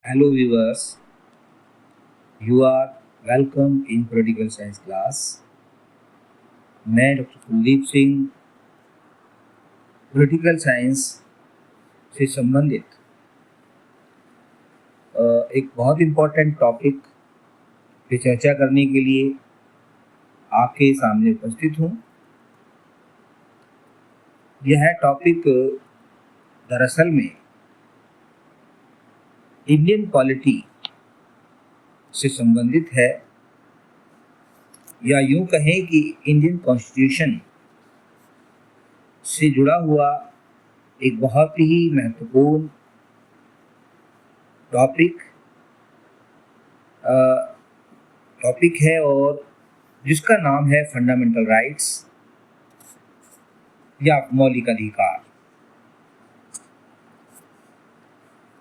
Hello viewers, you are welcome in Political Science class. मैं doctor Kuldeep Singh political science से संबंधित एक बहुत इम्पोर्टेंट टॉपिक पे चर्चा करने के लिए आपके सामने उपस्थित हूँ। यह टॉपिक दरअसल में इंडियन पॉलिटी से संबंधित है, या यूं कहें कि इंडियन कॉन्स्टिट्यूशन से जुड़ा हुआ एक बहुत ही महत्वपूर्ण टॉपिक है और जिसका नाम है फंडामेंटल राइट्स या मौलिक अधिकार।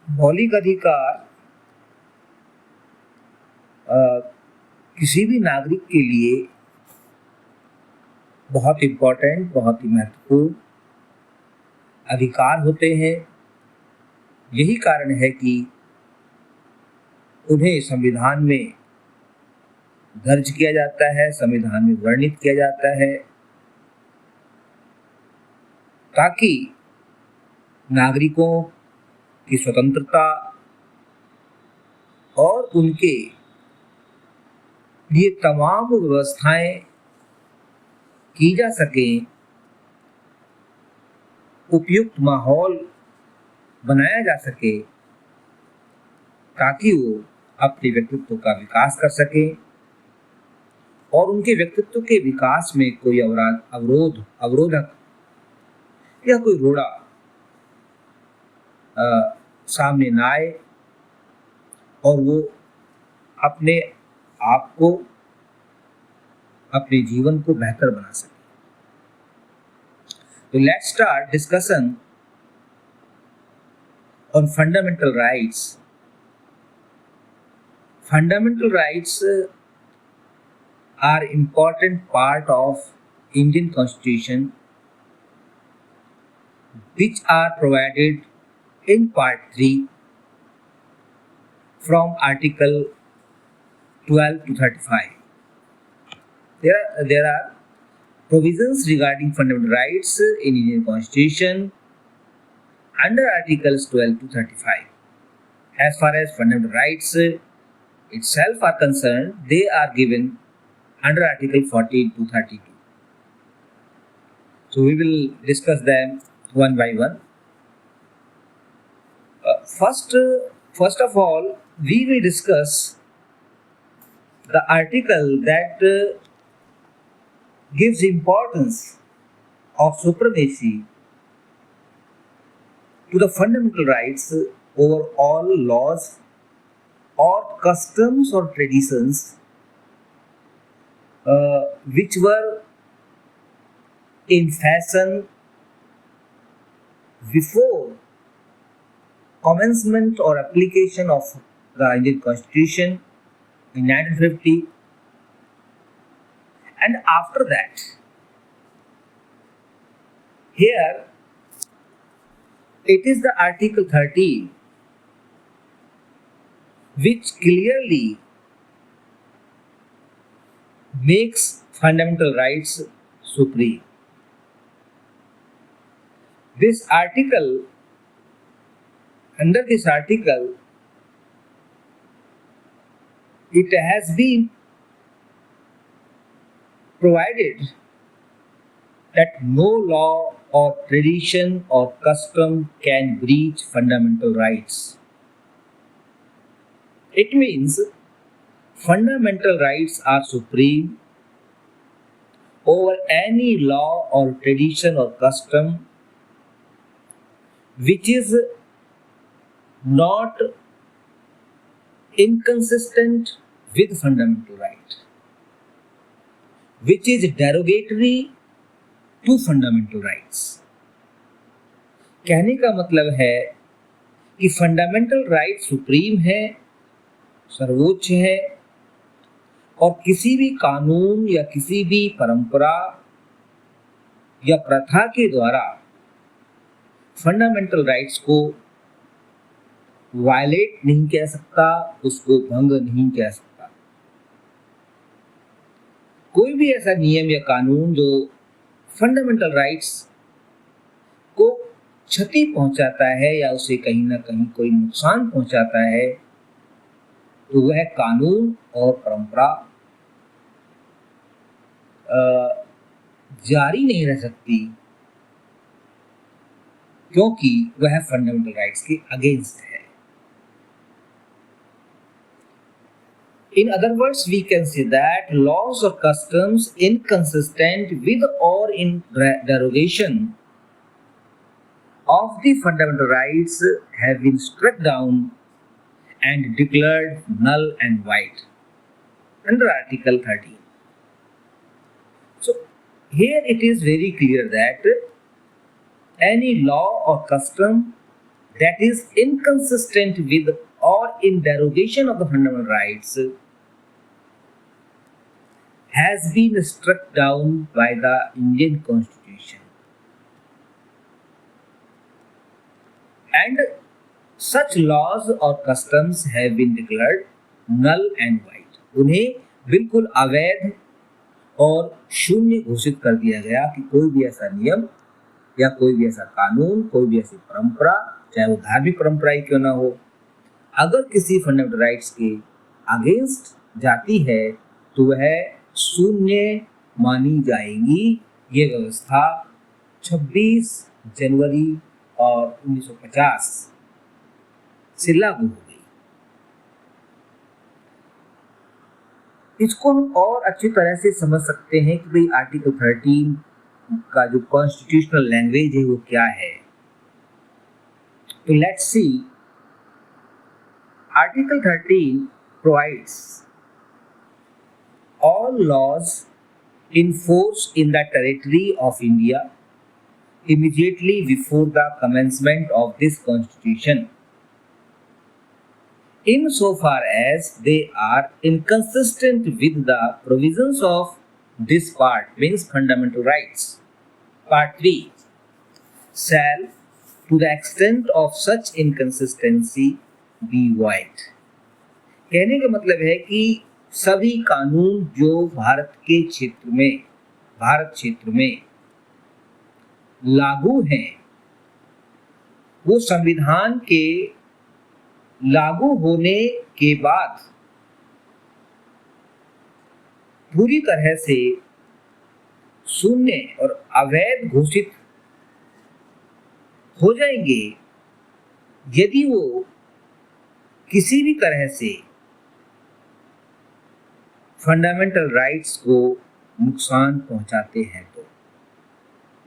मौलिक अधिकार किसी भी नागरिक के लिए बहुत इम्पोर्टेंट, बहुत ही महत्वपूर्ण अधिकार होते हैं। यही कारण है कि उन्हें संविधान में दर्ज किया जाता है, संविधान में वर्णित किया जाता है, ताकि नागरिकों की स्वतंत्रता और उनके लिए तमाम व्यवस्थाएं की जा सकें, उपयुक्त माहौल बनाया जा सके, ताकि वो अपने व्यक्तित्व का विकास कर सकें और उनके व्यक्तित्व के विकास में कोई अवरोधक या कोई रोड़ा सामने ना आए और वो अपने आप को, अपने जीवन को बेहतर बना सके। तो let's start discussion on fundamental rights. Fundamental rights are important part of Indian Constitution, which are provided in Part 3 from Article 12 to 35. There are provisions regarding fundamental rights in Indian Constitution under Articles 12 to 35. As far as fundamental rights itself are concerned, they are given under Article 14 to 32. So we will discuss them one by one. First of all, we will discuss the article that gives importance of supremacy to the fundamental rights over all laws or customs or traditions which were in fashion before commencement or application of the Indian Constitution in 1950 and after that. Here it is the Article 13 which clearly makes fundamental rights supreme. Under this article, it has been provided that no law or tradition or custom can breach fundamental rights. It means fundamental rights are supreme over any law or tradition or custom which is not inconsistent with fundamental right, which is derogatory to fundamental rights. कहने का मतलब है कि fundamental right supreme है, सर्वोच्च है, और किसी भी कानून या किसी भी परंपरा या प्रथा के द्वारा फंडामेंटल राइट्स को वायलेट नहीं कह सकता, उसको भंग नहीं कह सकता। कोई भी ऐसा नियम या कानून जो फंडामेंटल राइट्स को क्षति पहुंचाता है या उसे कहीं ना कहीं कोई नुकसान पहुंचाता है, तो वह कानून और परंपरा जारी नहीं रह सकती, क्योंकि वह फंडामेंटल राइट्स के अगेंस्ट है। In other words, we can say that laws or customs inconsistent with or in derogation of the fundamental rights have been struck down and declared null and void under Article 13. So here it is very clear that any law or custom that is inconsistent with or in derogation of the fundamental rights has been struck down by the Indian Constitution, and such laws or customs have been declared null and void. उन्हें बिल्कुल अवैध और शून्य घोषित कर दिया गया कि कोई भी ऐसा नियम या कोई भी ऐसा कानून, कोई भी ऐसी परंपरा, चाहे वो धार्मिक परंपरा ही क्यों ना हो, अगर किसी फंडामेंटल राइट्स के अगेंस्ट जाती है तो वह शून्य मानी जाएगी। ये व्यवस्था 26 जनवरी और 1950 से लागू हो गई। इसको हम और अच्छी तरह से समझ सकते हैं कि भाई आर्टिकल 13 का जो कॉन्स्टिट्यूशनल लैंग्वेज है वो क्या है। तो let's see, article 13 provides all laws in force in the territory of India immediately before the commencement of this constitution, insofar as they are inconsistent with the provisions of this part, means fundamental rights. Part 3 shall, to the extent of such inconsistency, be void. कहने का मतलब है कि सभी कानून जो भारत क्षेत्र में लागू हैं, वो संविधान के लागू होने के बाद पूरी तरह से शून्य और अवैध घोषित हो जाएंगे यदि वो किसी भी तरह से फंडामेंटल राइट्स को नुकसान पहुंचाते हैं, तो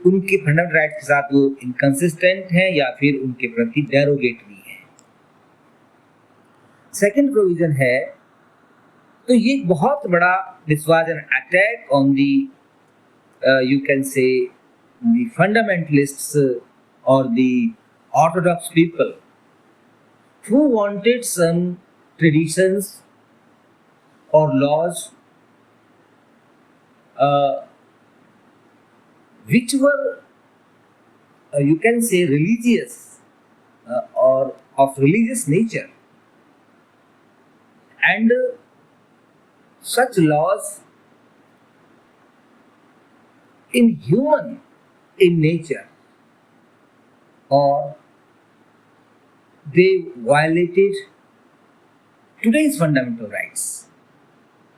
उनके फंडामेंटल राइट्स के साथ वो इनकंसिस्टेंट हैं या फिर उनके प्रति डेरोगेटरी हैं। सेकंड प्रोविजन है, तो ये बहुत बड़ा, this was an attack on the you can say the fundamentalists और the orthodox people who wanted some traditions or laws which were you can say religious or of religious nature, and such laws inhuman in nature, or they violated today's fundamental rights,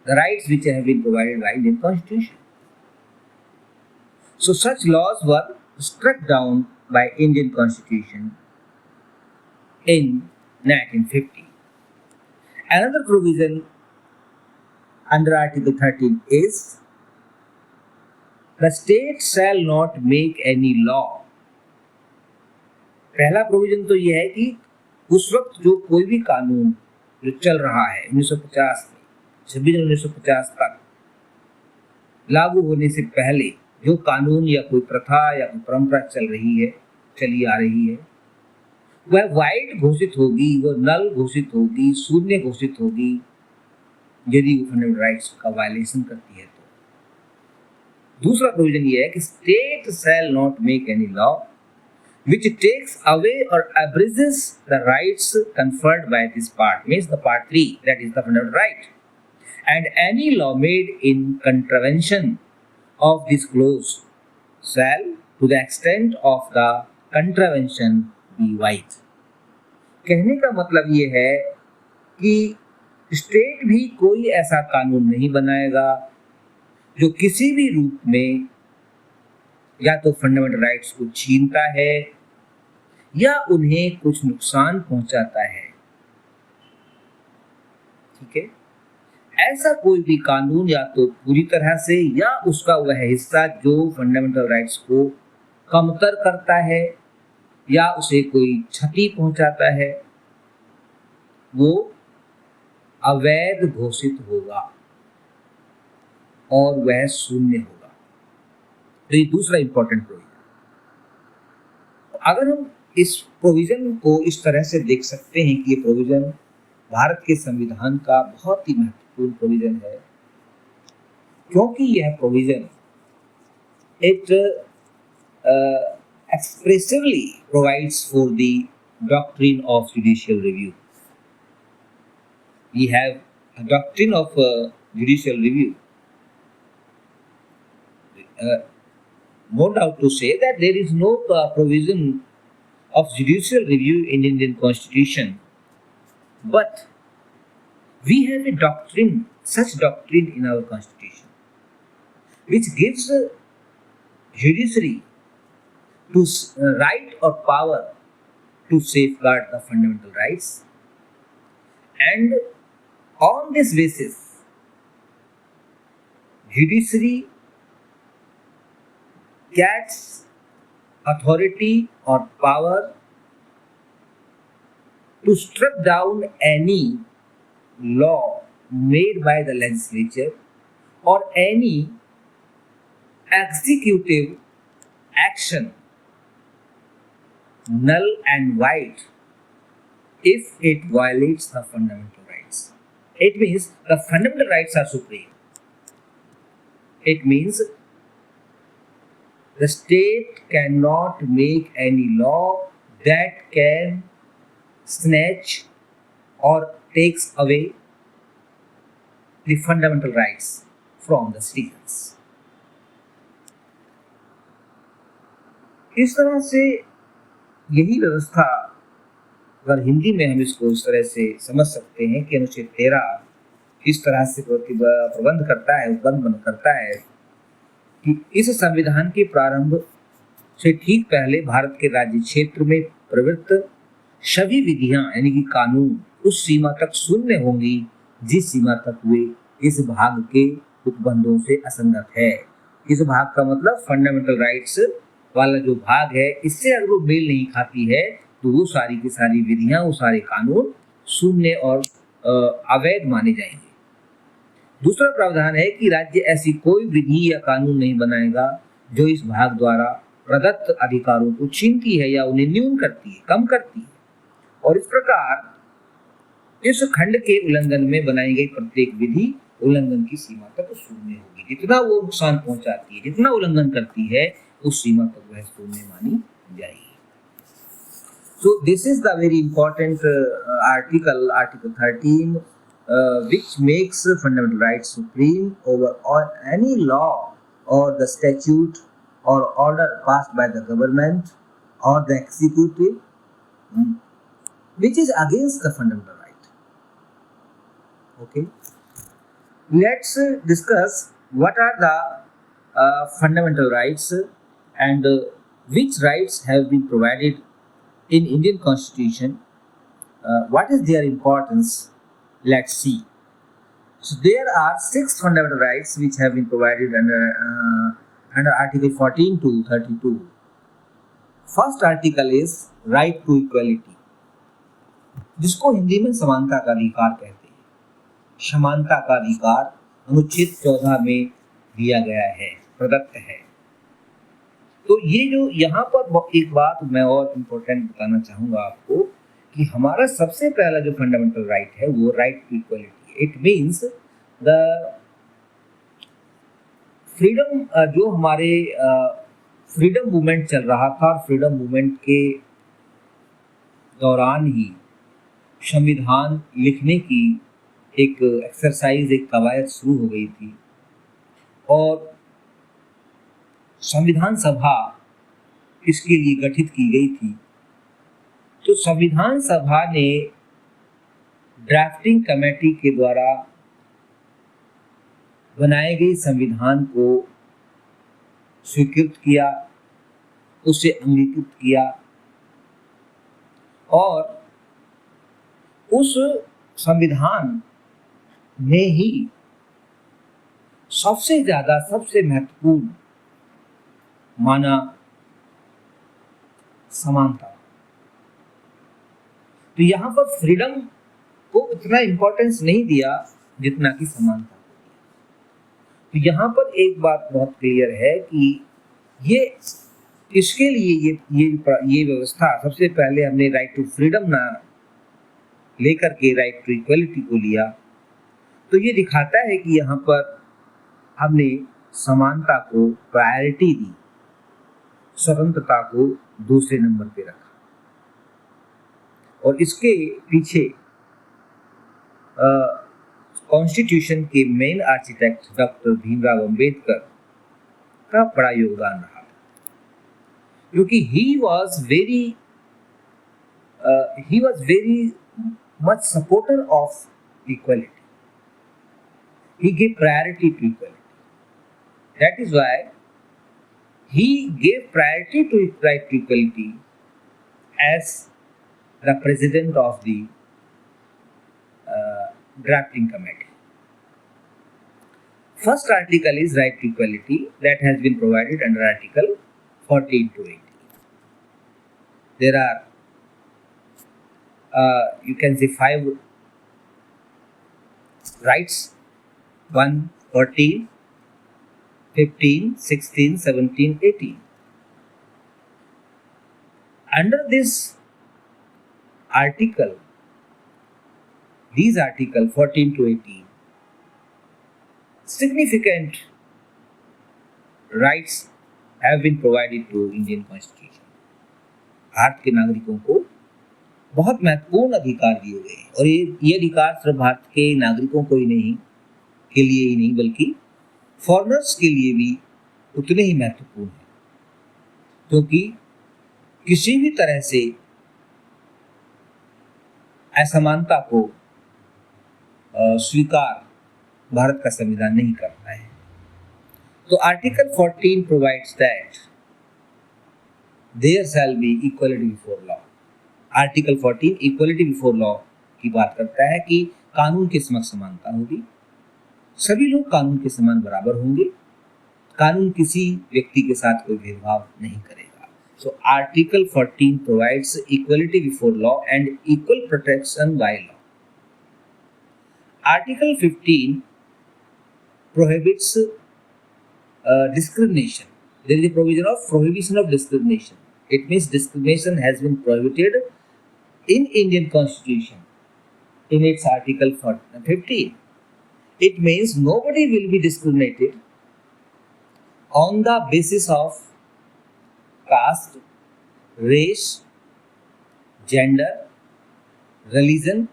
the rights which have been provided by Indian Constitution. So such laws were struck down by Indian Constitution in 1950. Another provision under Article 13 is, the state shall not make any law. पहला provision तो यह है कि उस वक्त जो कोई भी कानून जो चल रहा है 1950 में, 26 जनवरी 1950 तक लागू होने से पहले जो कानून या कोई प्रथा या कोई परंपरा चली आ रही है, वह वाइड घोषित होगी, वह नल घोषित होगी, शून्य घोषित होगी यदि वो फंडामेंटल राइट्स का वायलेशन करती है। तो दूसरा प्रोविजन यह है कि state shall not make any law which takes away or abridges the rights conferred by this part, means the part 3, that is the fundamental right. And any law made in contravention of this clause shall, to the extent of the contravention, be void. कहने का मतलब ये है कि state भी कोई ऐसा कानून नहीं बनाएगा जो किसी भी रूप में या तो फंडामेंटल राइट्स को छीनता है या उन्हें कुछ नुकसान पहुंचाता है। ठीक है, ऐसा कोई भी कानून या तो पूरी तरह से या उसका वह हिस्सा जो फंडामेंटल राइट्स को कमतर करता है या उसे कोई क्षति पहुंचाता है, वो अवैध घोषित होगा और वह शून्य होगा। तो ये दूसरा इंपॉर्टेंट प्रोविजन। अगर हम इस प्रोविजन को इस तरह से देख सकते हैं कि ये प्रोविजन भारत के संविधान का बहुत ही महत्वपूर्ण प्रोविजन है, क्योंकि यह provision it expressively provides for the doctrine of judicial review. We have a doctrine of judicial review. No doubt to say that there is no provision of judicial review in Indian Constitution, but we have a doctrine, such doctrine in our Constitution, which gives judiciary to right or power to safeguard the fundamental rights, and on this basis judiciary gets authority or power to strike down any law made by the legislature or any executive action null and void if it violates the fundamental rights. It means the fundamental rights are supreme. It means the state cannot make any law that can snatch or takes away the fundamental rights from the citizens. इस तरह से यही व्यवस्था, अगर हिंदी में हम इसको इस तरह से समझ सकते हैं कि अनुच्छेद 13 इस तरह से प्रबंध करता है, उपबंध करता है कि इस संविधान के प्रारंभ से ठीक पहले भारत के राज्य क्षेत्र में प्रवृत्त सभी विधियां यानी कि कानून उस सीमा तक शून्य होंगी जिस सीमा तक वे इस भाग के उपबंधों से असंगत है। इस भाग का मतलब फंडामेंटल राइट्स वाला जो भाग है, इससे अगर वो मेल नहीं खाती है तो वो सारी की सारी विधियां, वो सारे कानून शून्य और अवैध माने जाएंगे। दूसरा प्रावधान है कि राज्य ऐसी कोई विधि या कानून नहीं बनाएगा जो इस भाग द्वारा प्रदत्त अधिकारों को छीनती है या उन्हें न्यून करती है, कम करती है, और इस प्रकार इस खंड के उल्लंघन में बनाई गई प्रत्येक विधि उल्लंघन की सीमा तक शून्य होगी। जितना वो नुकसान पहुंचाती है, जितना उल्लंघन करती है, उस सीमा तक वह शून्य मानी जाएगी। So this is the very important article 13, which makes fundamental rights supreme over any law or the statute or order passed by the government or the executive, which is against the fundamental right. Okay, let's discuss what are the fundamental rights and which rights have been provided in Indian Constitution. What is their importance? Let's see. So there are 6 fundamental rights which have been provided under Article 14 to 32. First article is right to equality, जिसको हिंदी में समानता का अधिकार कहते हैं। समानता का अधिकार अनुच्छेद 14 में दिया गया है, प्रदत्त है। तो ये जो यहाँ पर एक बात मैं और इम्पोर्टेंट बताना चाहूँगा आपको कि हमारा सबसे पहला जो फंडामेंटल राइट है वो right to equality. It means the freedom, जो हमारे फ्रीडम मूवमेंट चल रहा था और फ्रीडम मूवमेंट के दौरान ही संविधान लिखने की एक एक्सरसाइज, एक कवायद शुरू हो गई थी और संविधान सभा इसके लिए गठित की गई थी। तो संविधान सभा ने ड्राफ्टिंग कमेटी के द्वारा बनाए गए संविधान को स्वीकृत किया, उसे अंगीकृत किया और उस संविधान में ही सबसे ज्यादा, सबसे महत्वपूर्ण माना समानता। तो यहां पर फ्रीडम को उतना इंपॉर्टेंस नहीं दिया जितना कि समानता को दिया। तो यहां पर एक बात बहुत क्लियर है कि ये इसके लिए ये व्यवस्था, सबसे पहले हमने राइट टू फ्रीडम ना लेकर के राइट टू इक्वलिटी को लिया, तो ये दिखाता है कि यहाँ पर हमने समानता को प्रायोरिटी दी, स्वतंत्रता को दूसरे नंबर पे रखा। और इसके पीछे कॉन्स्टिट्यूशन के main architect doctor Bhimrao Ambedkar का बड़ा योगदान रहा, क्योंकि he was very much supporter of equality. He gave priority to equality. That is why he gave priority to right to equality as the president of the drafting committee. First article is right to equality that has been provided under Article 14 to 18. There are you can say 5 rights: 1, 14, 15, 16, 17, 18. Under this article, these articles 14 to 18, significant rights have been provided to Indian Constitution. Bharat के नागरिकों को बहुत महत्वपूर्ण अधिकार दिए गए और ये अधिकार सिर्फ भारत के नागरिकों को ही नहीं के लिए ही नहीं बल्कि फॉरेनर्स के लिए भी उतने ही महत्वपूर्ण है, क्योंकि किसी भी तरह से असमानता को स्वीकार भारत का संविधान नहीं करता है। तो article 14 provides that there shall be equality before law. Article 14 equality before law की बात करता है कि कानून के समक्ष समानता होगी, सभी लोग कानून के समान बराबर होंगे, कानून किसी व्यक्ति के साथ कोई भेदभाव नहीं करेगा। So article 14 provides equality before law and equal protection by law. Article 15 prohibits discrimination. There is a provision of prohibition of discrimination. It means discrimination has been prohibited in Indian Constitution in its article 15. It means nobody will be discriminated on the basis of caste, race, gender, religion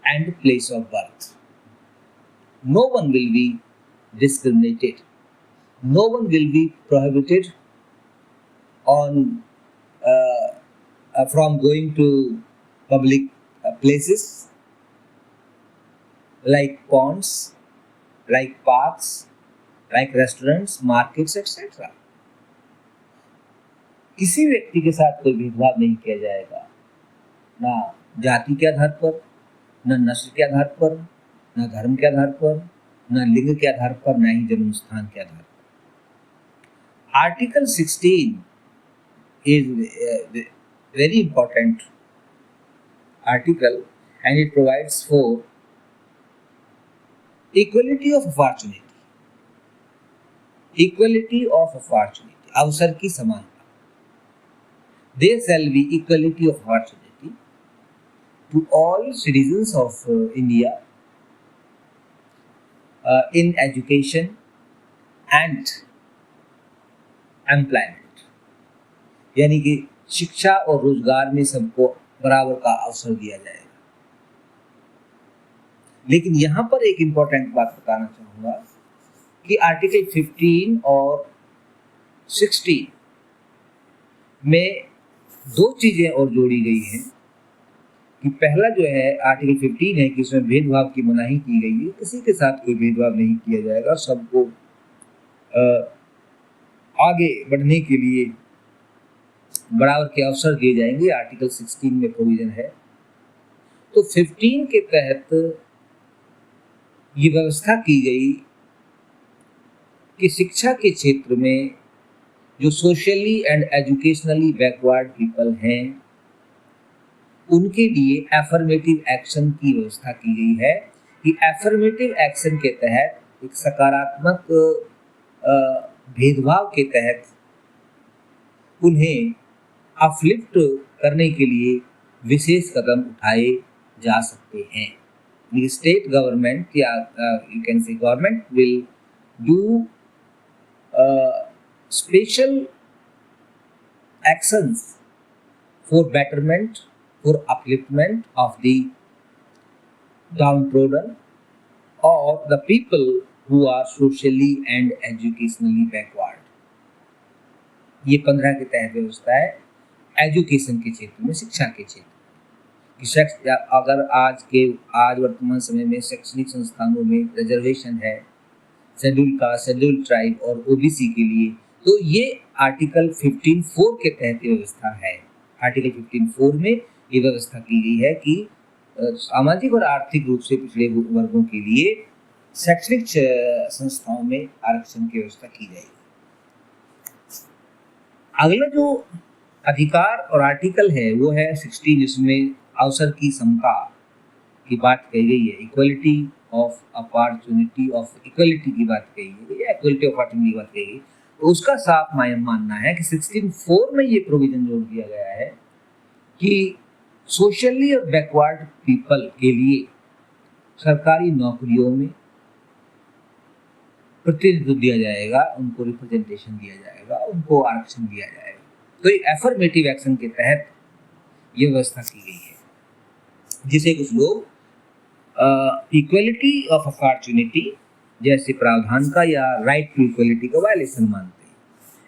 and place of birth. No one will be discriminated. No one will be prohibited on from going to public places like ponds, like parks, like restaurants, markets, etc. किसी व्यक्ति के साथ कोई भेदभाव नहीं किया जाएगा, ना जाति के आधार पर, न नस्ल के आधार पर, न धर्म के आधार पर, न लिंग के आधार पर, न ही जन्म स्थान के आधार पर। Article 16 is very important article and it provides for equality of opportunity. Equality of opportunity, अवसर की समानता। There shall be equality of opportunity to all citizens of India in education and employment. यानी कि शिक्षा और रोजगार में सबको बराबर का अवसर दिया जाएगा। लेकिन यहाँ पर एक इम्पोर्टेंट बात बताना चाहूँगा कि आर्टिकल 15 और 16 में दो चीज़ें और जोड़ी गई हैं कि पहला जो है आर्टिकल 15 है कि इसमें भेदभाव की मनाही की गई है, किसी के साथ कोई भेदभाव नहीं किया जाएगा, सबको आगे बढ़ने के लिए बराबर के अवसर दिए जाएंगे। आर्टिकल 16 में प्रोविजन है। तो 15 के तहत ये व्यवस्था की गई कि शिक्षा के क्षेत्र में जो socially and educationally backward people हैं उनके लिए एफर्मेटिव एक्शन की व्यवस्था की गई है कि एफर्मेटिव एक्शन के तहत एक सकारात्मक भेदभाव के तहत उन्हें अपलिफ्ट करने के लिए विशेष कदम उठाए जा सकते हैं। स्टेट गवर्नमेंट या यू कैन से government will do special actions for betterment, for upliftment of the downtrodden or the people who are socially and educationally backward। ये 15 के तहत व्यवस्था है एजुकेशन के क्षेत्र में, शिक्षा के क्षेत्र में। अगर आज वर्तमान समय में शैक्षणिक संस्थानों में रिजर्वेशन है शेड्यूल कास्ट, शेड्यूल ट्राइब और ओबीसी के लिए, तो ये आर्टिकल 15(4) के तहत व्यवस्था है। आर्टिकल 15(4) में ये व्यवस्था की गई है कि सामाजिक और आर्थिक रूप से पिछड़े वर्गों के लिए शैक्षणिक संस्थाओं में आरक्षण की व्यवस्था की जाएगी। अगला जो अधिकार और आर्टिकल है वो है 16, जिसमें अवसर की समता की बात कही गई है, equality of opportunity of equality की बात कही गई है, इक्वलिटी ऑफ अपॉर्चुनिटी की बात कही गई। तो उसका साफ मानना है कि 16(4) में ये प्रोविजन जोड़ दिया गया है कि सोशली और बैकवर्ड पीपल के लिए सरकारी नौकरियों में प्रतिनिधित्व दिया जाएगा, उनको रिप्रेजेंटेशन दिया जाएगा, उनको आरक्षण दिया जाएगा। तो ये एफर्मेटिव एक्शन के तहत ये व्यवस्था की गई है, जिसे कुछ लोग इक्वलिटी ऑफ अपॉर्चुनिटी जैसे प्रावधान का या राइट टू इक्वलिटी का वायलेशन मानते हैं।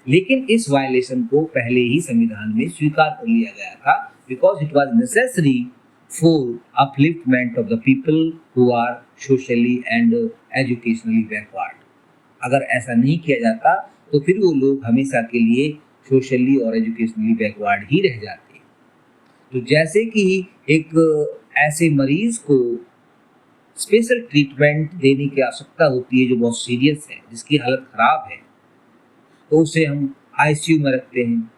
लेकिन इस वायलेशन को पहले ही संविधान में स्वीकार कर लिया गया था, because it was necessary for upliftment of the people who are socially and educationally backward. अगर ऐसा नहीं किया जाता तो फिर वो लोग हमेशा के लिए सोशली और एजुकेशनली बैकवर्ड ही रह जाते। तो जैसे कि एक ऐसे मरीज को स्पेशल ट्रीटमेंट देने की आवश्यकता होती है जो बहुत सीरियस है, जिसकी हालत खराब है, तो उसे हम आईसीयू में रखते हैं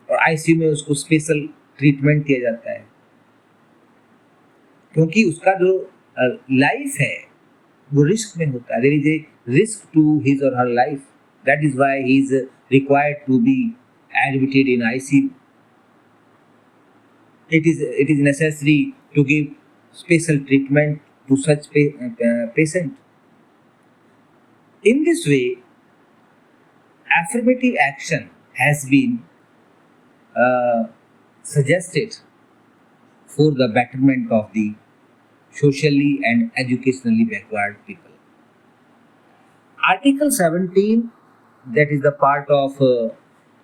और आईसीयू में उसको स्पेशल ट्रीटमेंट दिया जाता है, क्योंकि उसका जो लाइफ है वो रिस्क में होता है। There is a risk to his or her life, that is why he is required to be admitted in ICU. It is necessary to give special treatment to such patient. In this way, affirmative action has been suggested for the betterment of the socially and educationally backward people. Article 17, that is the part of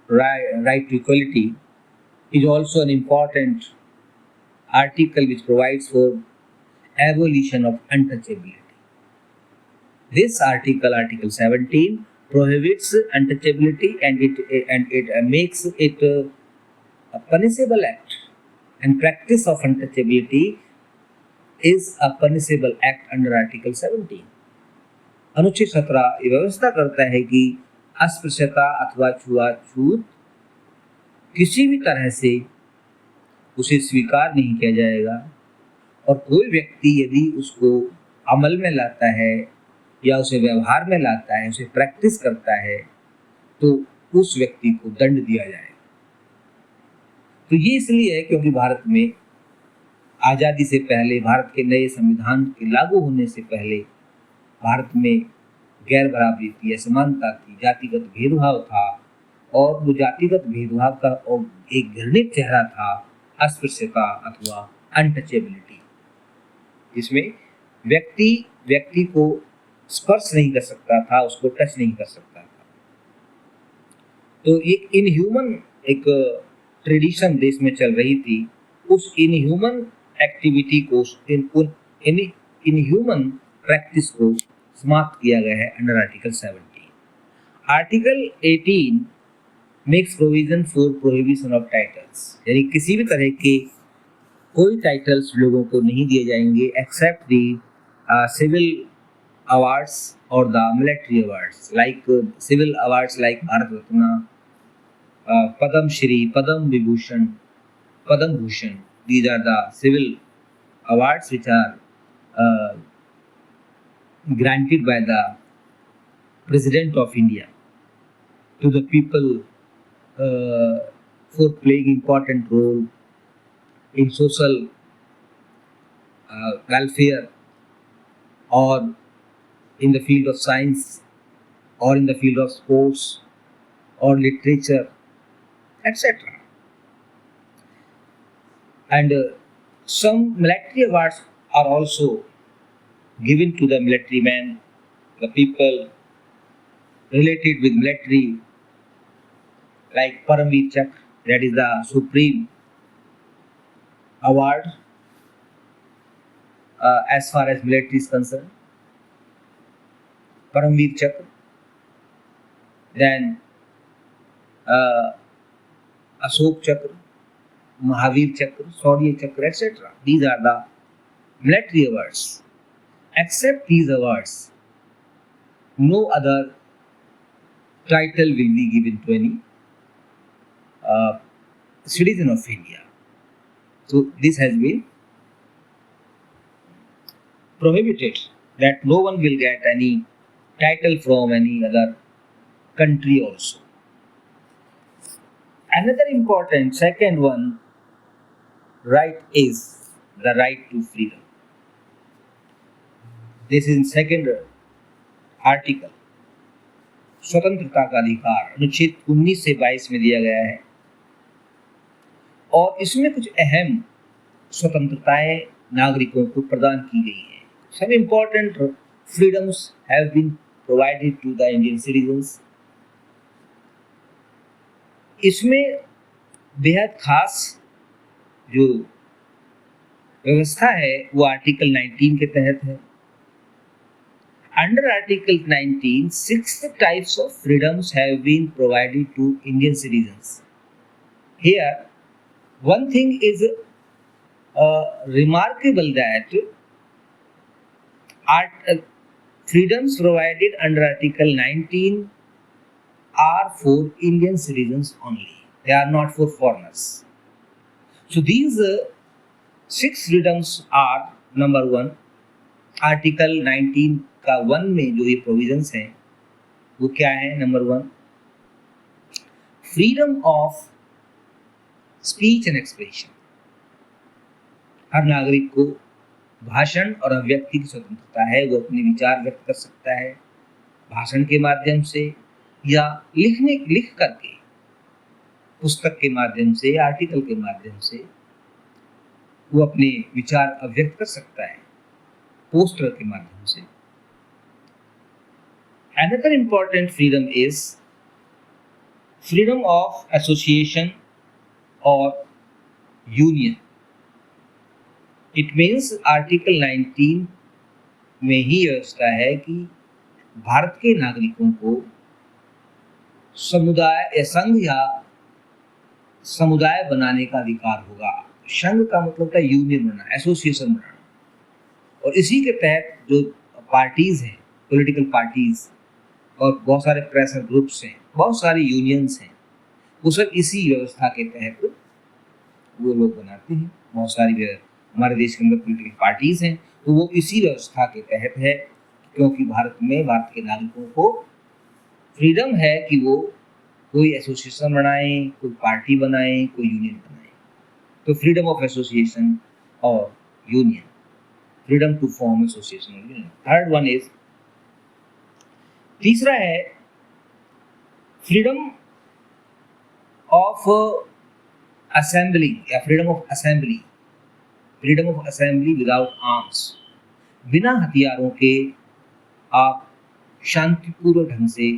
right to equality, is also an important article which provides for abolition of untouchability. This article, Article 17, prohibits untouchability and it makes it a punishable act, and practice of untouchability is a punishable act under Article 17. अनुच्छेद 17 ये व्यवस्था करता है कि अस्पृश्यता अथवा छुआछूत किसी भी तरह से उसे स्वीकार नहीं किया जाएगा, और कोई व्यक्ति यदि उसको अमल में लाता है या उसे व्यवहार में लाता है, उसे प्रैक्टिस करता है, तो उस व्यक्ति को दंड दिया जाएगा। तो ये इसलिए है क्योंकि भारत में आज़ादी से पहले, भारत के नए संविधान के लागू होने से पहले भारत में गैर बराबरी थी, असमानता थी, जातिगत भेदभाव था, और वो जातिगत भेदभाव का एक घृणित चेहरा था अस्पृश्यता अथवा अनटचेबिलिटी, जिसमें व्यक्ति व्यक्ति को स्पर्श नहीं कर सकता था, उसको टच नहीं कर सकता था। तो एक इनह्यूमन एक ट्रेडिशन देश में चल रही थी, उस इनह्यूमन एक्टिविटी को इनह्यूमन प्रैक्टिस को समाप्त किया गया है under article 17। Article 18 makes provision for prohibition of titles, यानी किसी भी तरह के कोई टाइटल्स लोगों को नहीं दिए जाएंगे एक्सेप्ट दी सिविल अवार्ड्स और the military awards, like civil awards like Bharat Ratna, Padma Shri, Padma Vibhushan, Padma Bhushan. These are the civil awards which are granted by the President of India to the people for playing important role in social welfare or in the field of science or in the field of sports or literature, etc. And some military awards are also given to the military men, the people related with military, like Paramveer Chakra, that is the supreme award as far as military is concerned. Paramveer Chakra, then Ashok Chakra, Mahavir Chakra, Shaurya Chakra, etc. These are the military awards. Except these awards, no other title will be given to any citizen of India. So this has been prohibited, that no one will get any title from any other country also. Another important second one right is the right to freedom. This is in second article. स्वतंत्रता का अधिकार अनुच्छेद 19 से 22 में दिया गया है और इसमें कुछ अहम स्वतंत्रताएं नागरिकों को प्रदान की गई हैं. Some important freedoms have been provided to the Indian citizens. इसमें बेहद खास जो व्यवस्था है वो आर्टिकल 19 के तहत है. Under Article 19, 6 types of freedoms have been provided to Indian citizens. Here, one thing is remarkable that freedoms provided under Article 19 are for Indian citizens only. They are not for foreigners. So these 6 freedoms are, number 1, Article 19 का 1 में जो ये provisions हैं वो क्या है. Number 1, freedom of speech and expression. हर नागरिक को भाषण और अभिव्यक्ति की स्वतंत्रता है. वो अपने विचार व्यक्त कर सकता है भाषण के माध्यम से या लिख करके, पुस्तक के माध्यम से, आर्टिकल के माध्यम से वो अपने विचार अभिव्यक्त कर सकता है, पोस्टर के माध्यम से. Another important freedom is freedom of association or union. It means Article 19 में ही व्यवस्था है कि भारत के नागरिकों को समुदाय या संघ या समुदाय बनाने का अधिकार होगा. संघ का मतलब था यूनियन बनाना, एसोसिएशन बनाना. और इसी के तहत जो पार्टीज हैं, पॉलिटिकल पार्टीज और बहुत सारे प्रेशर ग्रुप्स हैं, बहुत सारी यूनियंस हैं, वो सब इसी व्यवस्था के तहत वो लोग बनाते हैं. बहुत सारी हमारे देश के अंदर पॉलिटिकल पार्टीज हैं तो वो इसी व्यवस्था के तहत है, क्योंकि भारत के नागरिकों को फ्रीडम है कि वो कोई एसोसिएशन बनाएं, कोई पार्टी बनाएं, कोई यूनियन बनाएं. तो फ्रीडम ऑफ एसोसिएशन और union, freedom to form association और यूनियन. थर्ड वन इज, तीसरा है फ्रीडम ऑफ असेंबलिंग या freedom of assembly, freedom of assembly without arms, बिना हथियारों के आप शांतिपूर्वक ढंग से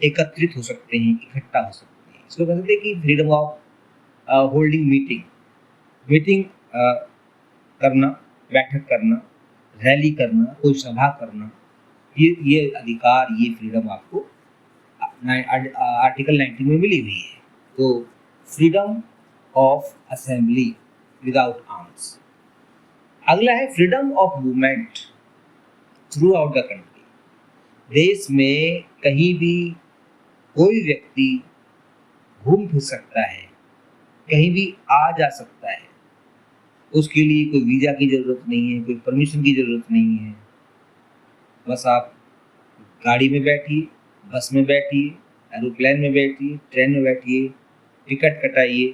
एकत्रित हो सकते हैं, इकट्ठा हो सकते हैं। इसको कह सकते हैं कि freedom of holding meeting, meeting करना, बैठक करना, रैली करना, कोई सभा करना, ये अधिकार, ये फ्रीडम आपको आर्टिकल 19 में मिली हुई है। तो freedom of assembly without arms. अगला है freedom of movement through out the country. देश में कहीं भी कोई व्यक्ति घूम फिर सकता है, कहीं भी आ जा सकता है, उसके लिए कोई वीज़ा की ज़रूरत नहीं है, कोई परमिशन की ज़रूरत नहीं है। बस आप गाड़ी में बैठिए, बस में बैठिए, एरोप्लेन में बैठिए, ट्रेन में बैठिए, टिकट कटाइए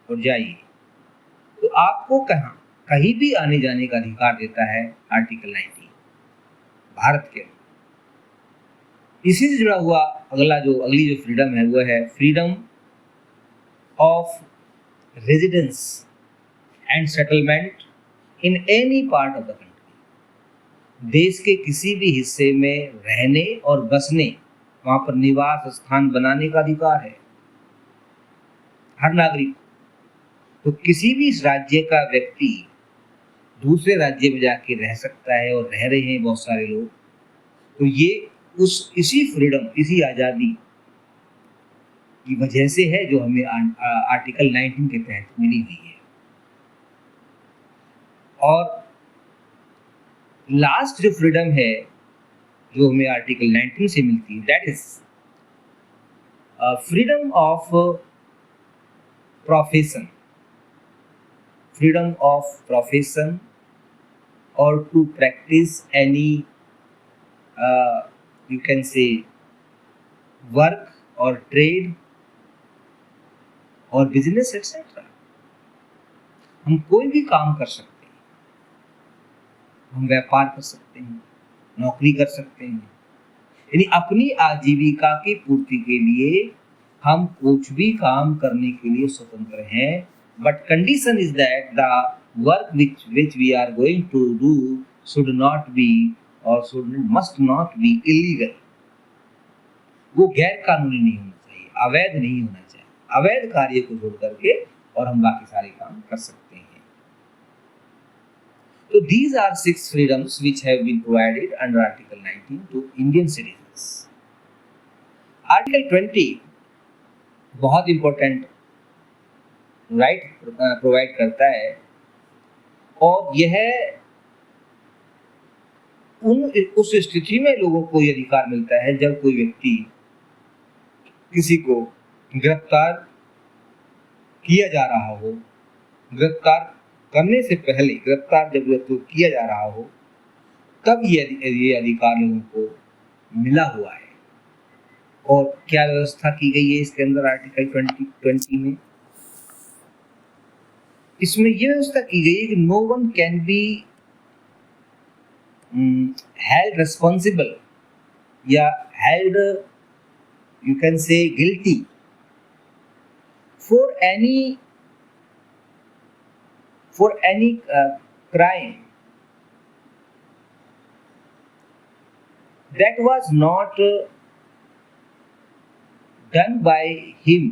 और जाइए। तो आपको कहीं भी आने जाने का अधिकार देता है आर्टिकल 19 भारत के। इसी से जुड़ा हुआ अगली जो फ्रीडम है वो है freedom of residence and settlement in any part of the country. देश के किसी भी हिस्से में रहने और बसने, वहां पर निवास स्थान बनाने का अधिकार है हर नागरिक को। तो किसी भी राज्य का व्यक्ति दूसरे राज्य में जाके रह सकता है और रह रहे हैं बहुत सारे लोग। तो ये इसी फ्रीडम, इसी आज़ादी की वजह से है जो हमें आर्टिकल 19 के तहत मिली हुई है। और लास्ट जो फ्रीडम है जो हमें आर्टिकल 19 से मिलती है, that is freedom of profession, freedom of profession or to practise any you can say work or trade or business etcetera. हम कोई भी काम कर सकते हैं, हम व्यापार कर सकते हैं, नौकरी कर सकते हैं, यानी अपनी आजीविका की पूर्ति के लिए हम कुछ भी काम करने के लिए स्वतंत्र हैं। But condition is that the work which we are going to do should not be or must not be illegal। वो गैर कानूनी नहीं होना चाहिए, अवैध नहीं होना चाहिए। अवैध कार्य को छोड़ करके और हम बाकी सारे काम कर सकते हैं। तो these are 6 freedoms which have been provided under Article 19 to Indian citizens। Article 20 बहुत इंपॉर्टेंट राइट प्रोवाइड करता है और यह उस स्थिति में लोगों को यह अधिकार मिलता है जब कोई व्यक्ति किसी को गिरफ्तार किया जा रहा हो, गिरफ्तार करने से पहले गिरफ्तार जब व्यक्ति को किया जा रहा हो, तब ये अधिकार लोगों को मिला हुआ है। और क्या व्यवस्था की गई है इसके अंदर आर्टिकल 20 में? इसमें यह व्यवस्था की गई है कि no one can be held responsible या held you can say guilty for any crime that was not done by him।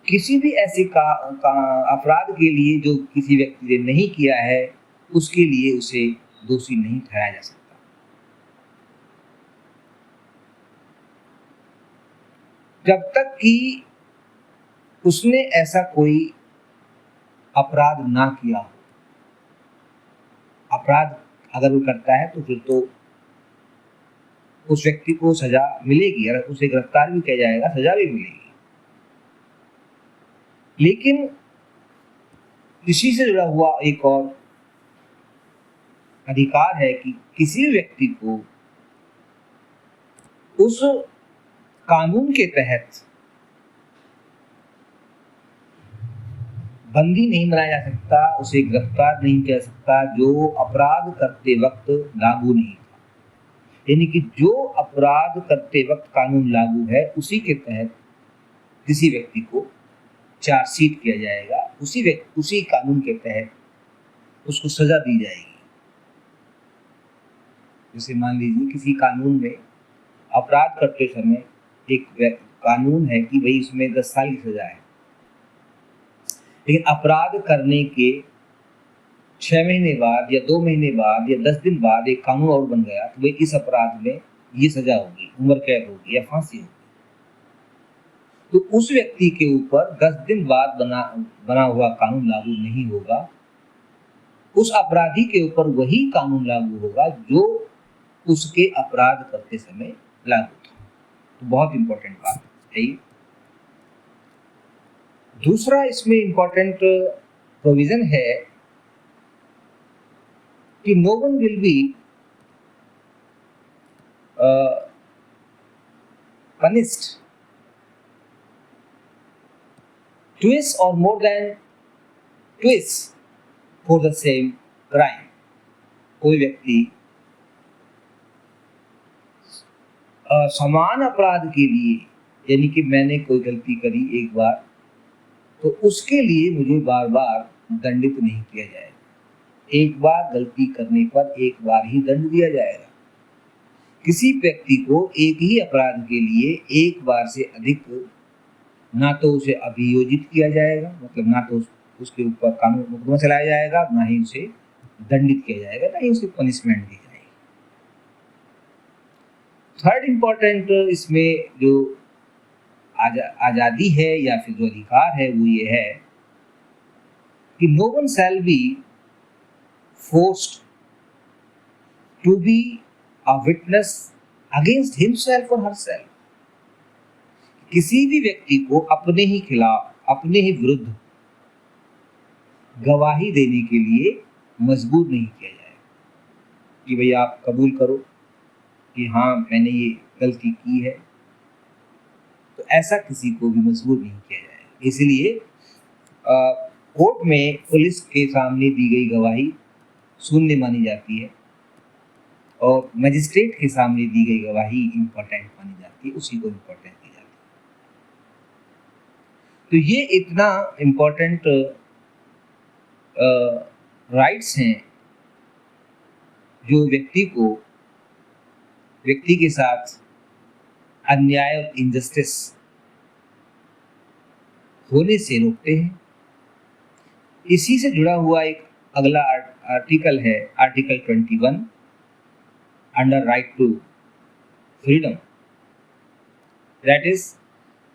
किसी भी ऐसे अपराध के लिए जो किसी व्यक्ति ने नहीं किया है, उसके लिए उसे दोषी नहीं ठहराया जा सकता। जब तक कि उसने ऐसा कोई अपराध ना किया हो। अपराध अगर वो करता है तो फिर तो उस व्यक्ति को सजा मिलेगी, अगर उसे गिरफ्तार भी किया जाएगा सजा भी मिलेगी। लेकिन इसी से जुड़ा हुआ एक और अधिकार है कि किसी व्यक्ति को उस कानून के तहत बंदी नहीं बनाया जा सकता, उसे गिरफ्तार नहीं किया जा सकता जो अपराध करते वक्त लागू नहीं था। यानी कि जो अपराध करते वक्त कानून लागू है उसी के तहत किसी व्यक्ति को चार्जशीट किया जाएगा, उसी कानून के तहत उसको सजा दी जाएगी। जैसे मान लीजिए किसी कानून में अपराध करते समय एक कानून है कि भाई इसमें 10 साल की सजा है, लेकिन अपराध करने के 6 महीने बाद या 2 महीने बाद या 10 दिन बाद एक कानून और बन गया तो भाई इस अपराध में ये सजा होगी, उम्र कैद होगी या फांसी होगी, तो उस व्यक्ति के ऊपर 10 दिन बाद बना हुआ कानून लागू नहीं होगा, उस अपराधी के ऊपर वही कानून लागू होगा जो उसके अपराध करते समय लागू था। तो बहुत इंपॉर्टेंट बात है ये। दूसरा इसमें इंपॉर्टेंट प्रोविजन है कि no one will be punished twice or more than twice for the same crime। कोई व्यक्ति समान अपराध के लिए, यानी कि मैंने कोई गलती करी एक बार तो उसके लिए मुझे बार बार दंडित नहीं किया जाएगा। एक बार गलती करने पर एक बार ही दंड दिया जाएगा। किसी व्यक्ति को एक ही अपराध के लिए एक बार से अधिक ना तो उसे अभियोजित किया जाएगा, मतलब ना तो उसके ऊपर कानून मुकदमा चलाया जाएगा, ना ही उसे दंडित किया जाएगा, ना ही उसे पनिशमेंट दी जाएगी। थर्ड इंपॉर्टेंट इसमें जो आज़ादी है या फिर जो अधिकार है वो ये है कि no one shall be forced to be a witness against himself or herself। किसी भी व्यक्ति को अपने ही खिलाफ, अपने ही विरुद्ध गवाही देने के लिए मजबूर नहीं किया जाएगा कि भाई आप कबूल करो कि हाँ मैंने ये गलती की है, तो ऐसा किसी को भी मजबूर नहीं किया जाएगा। इसलिए कोर्ट में पुलिस के सामने दी गई गवाही शून्य मानी जाती है और मजिस्ट्रेट के सामने दी गई गवाही इंपॉर्टेंट मानी जाती है, उसी को इंपॉर्टेंट दी जाती है। तो ये इतना इंपॉर्टेंट राइट्स हैं जो व्यक्ति के साथ अन्याय और इनजस्टिस होने से रोकते हैं। इसी से जुड़ा हुआ एक अगला आर्टिकल है, article 21 under right to freedom, that is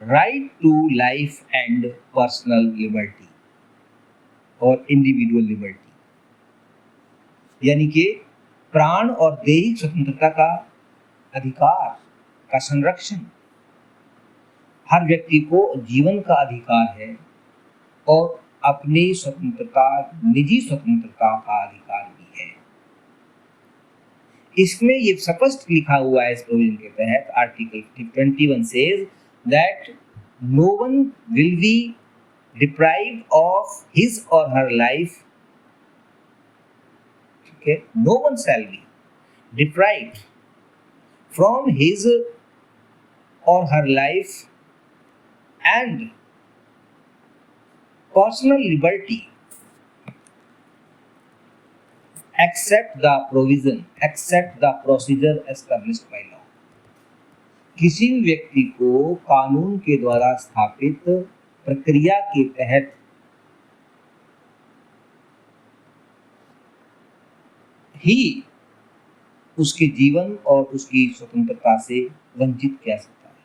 right to life and personal liberty और individual liberty, यानी कि प्राण और दैहिक स्वतंत्रता का अधिकार का संरक्षण। हर व्यक्ति को जीवन का अधिकार है और अपनी स्वतंत्रता, निजी स्वतंत्रता का अधिकार भी है। इसमें ये स्पष्ट लिखा हुआ है इस प्रोविजन के तहत, article 21 says that no one will be deprived of his or her life, ठीक है, no one shall be deprived from his or her life and personal liberty except the procedure established by law। किसी भी व्यक्ति को कानून के द्वारा स्थापित प्रक्रिया के तहत ही उसके जीवन और उसकी स्वतंत्रता से वंचित किया सकता है।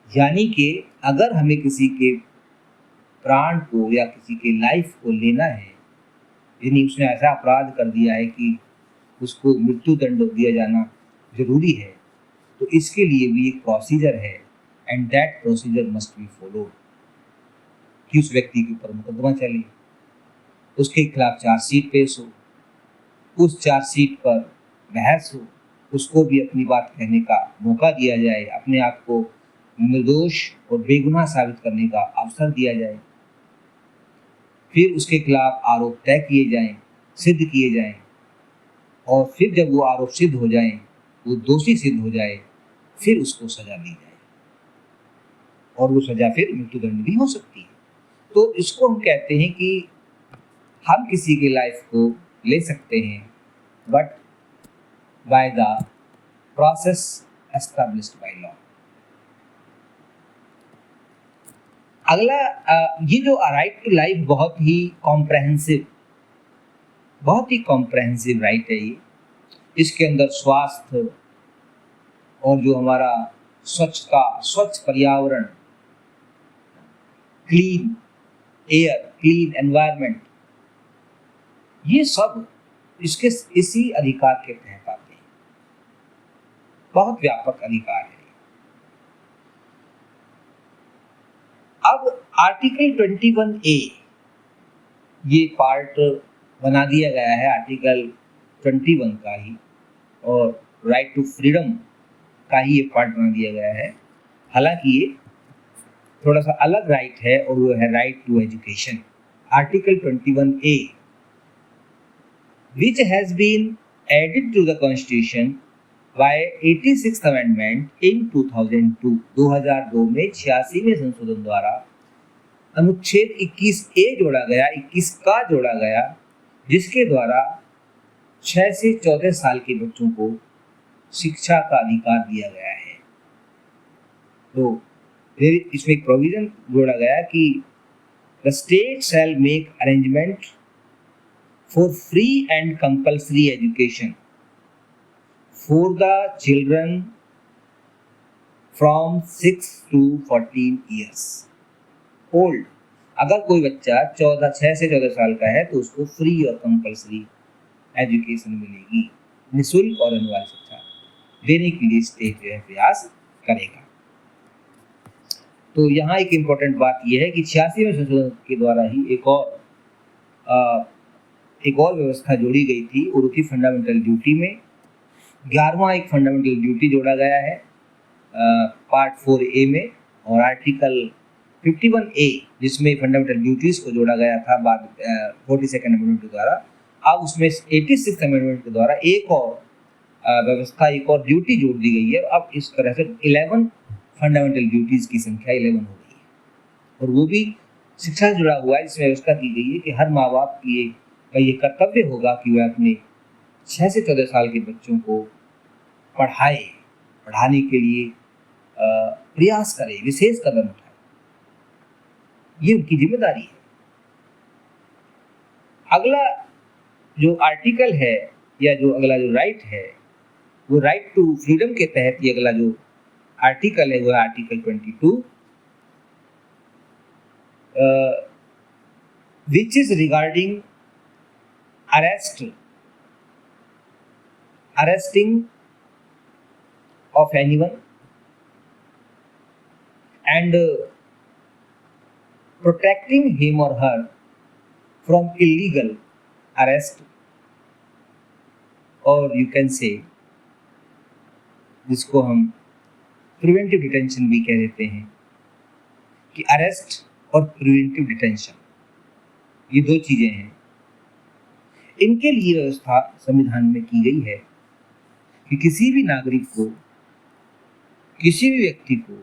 यानी कि अगर हमें किसी के प्राण को या किसी के लाइफ को लेना है, यानी उसने ऐसा अपराध कर दिया है कि उसको मृत्यु दंड दिया जाना जरूरी है, तो इसके लिए भी एक प्रोसीजर है and that procedure must be followed कि उस व्यक्ति के ऊपर मुकदमा चले, उसके खिलाफ चार्जशीट पेश हो, उस चार्जशीट पर बहस हो, उसको भी अपनी बात कहने का मौका दिया जाए, अपने आप को निर्दोष और बेगुनाह साबित करने का अवसर दिया जाए, फिर उसके खिलाफ आरोप तय किए जाएं, सिद्ध किए जाएं, और फिर जब वो आरोप सिद्ध हो जाए, वो दोषी सिद्ध हो जाए, फिर उसको सजा दी जाए, और वो सजा फिर मृत्युदंड भी हो सकती है। तो इसको हम कहते हैं कि हम किसी की लाइफ को ले सकते हैं, but by the process established by law. अगला ये जो राइट टू लाइफ बहुत ही कॉम्प्रहेंसिव राइट है ये। इसके अंदर स्वास्थ्य और जो हमारा स्वच्छ पर्यावरण, क्लीन एयर, क्लीन एनवायरनमेंट, ये सब इसके इसी अधिकार के तहत आते हैं। बहुत व्यापक अधिकार है। अब आर्टिकल 21A ये पार्ट बना दिया गया है आर्टिकल 21 का ही, और राइट टू फ्रीडम का ही ये पार्ट बना दिया गया है। हालांकि ये थोड़ा सा अलग राइट है, और वो है right to education. Article 21A which has been added to the constitution by 86th amendment in 2002 में 86वें संशोधन द्वारा अनुच्छेद 21A जोड़ा गया, 21 का जोड़ा गया, जिसके द्वारा 6 से 14 साल के बच्चों को शिक्षा का अधिकार दिया गया है। तो फिर इसमें एक प्रोविजन जोड़ा गया कि the state shall make arrangement for free and compulsory education for the children from 6 to 14 years old। अगर कोई बच्चा 6 से 14 साल का है तो उसको फ्री और कंपल्सरी एजुकेशन मिलेगी, निःशुल्क और अनिवार्य शिक्षा देने के लिए स्टेट जो है प्रयास करेगा। तो यहाँ एक इम्पोर्टेंट बात यह है कि 86वें संशोधन के द्वारा ही एक और व्यवस्था जोड़ी गई थी, और थी फंडामेंटल ड्यूटी में 11वां एक फंडामेंटल ड्यूटी जोड़ा गया है पार्ट 4A में, और आर्टिकल 51A जिसमें फंडामेंटल ड्यूटीज को जोड़ा गया था बाद 42nd अमेंडमेंट के द्वारा। अब उसमें 86th अमेंडमेंट के द्वारा एक और व्यवस्था, एक और ड्यूटी जोड़ दी गई है। अब इस तरह से 11 फंडामेंटल ड्यूटीज की संख्या 11 हो गई है, और वो भी शिक्षा से जुड़ा हुआ है, जिसमें व्यवस्था की गई है कि हर माँ बाप की का ये कर्तव्य होगा कि वह अपने 6 से 14 साल के बच्चों को पढ़ाने के लिए प्रयास करें, विशेष कदम उठाए। ये उनकी जिम्मेदारी है। अगला जो आर्टिकल है, या जो अगला जो राइट है, वो राइट टू फ्रीडम के तहत ये अगला जो आर्टिकल है वो है article 22, which is regarding arresting of anyone and protecting him or her from illegal arrest, or you can say जिसको हम प्रिवेंटिव डिटेंशन भी कह देते हैं, कि अरेस्ट और प्रिवेंटिव डिटेंशन ये दो चीजें हैं। इनके लिए व्यवस्था संविधान में की गई है कि किसी भी नागरिक को, किसी भी व्यक्ति को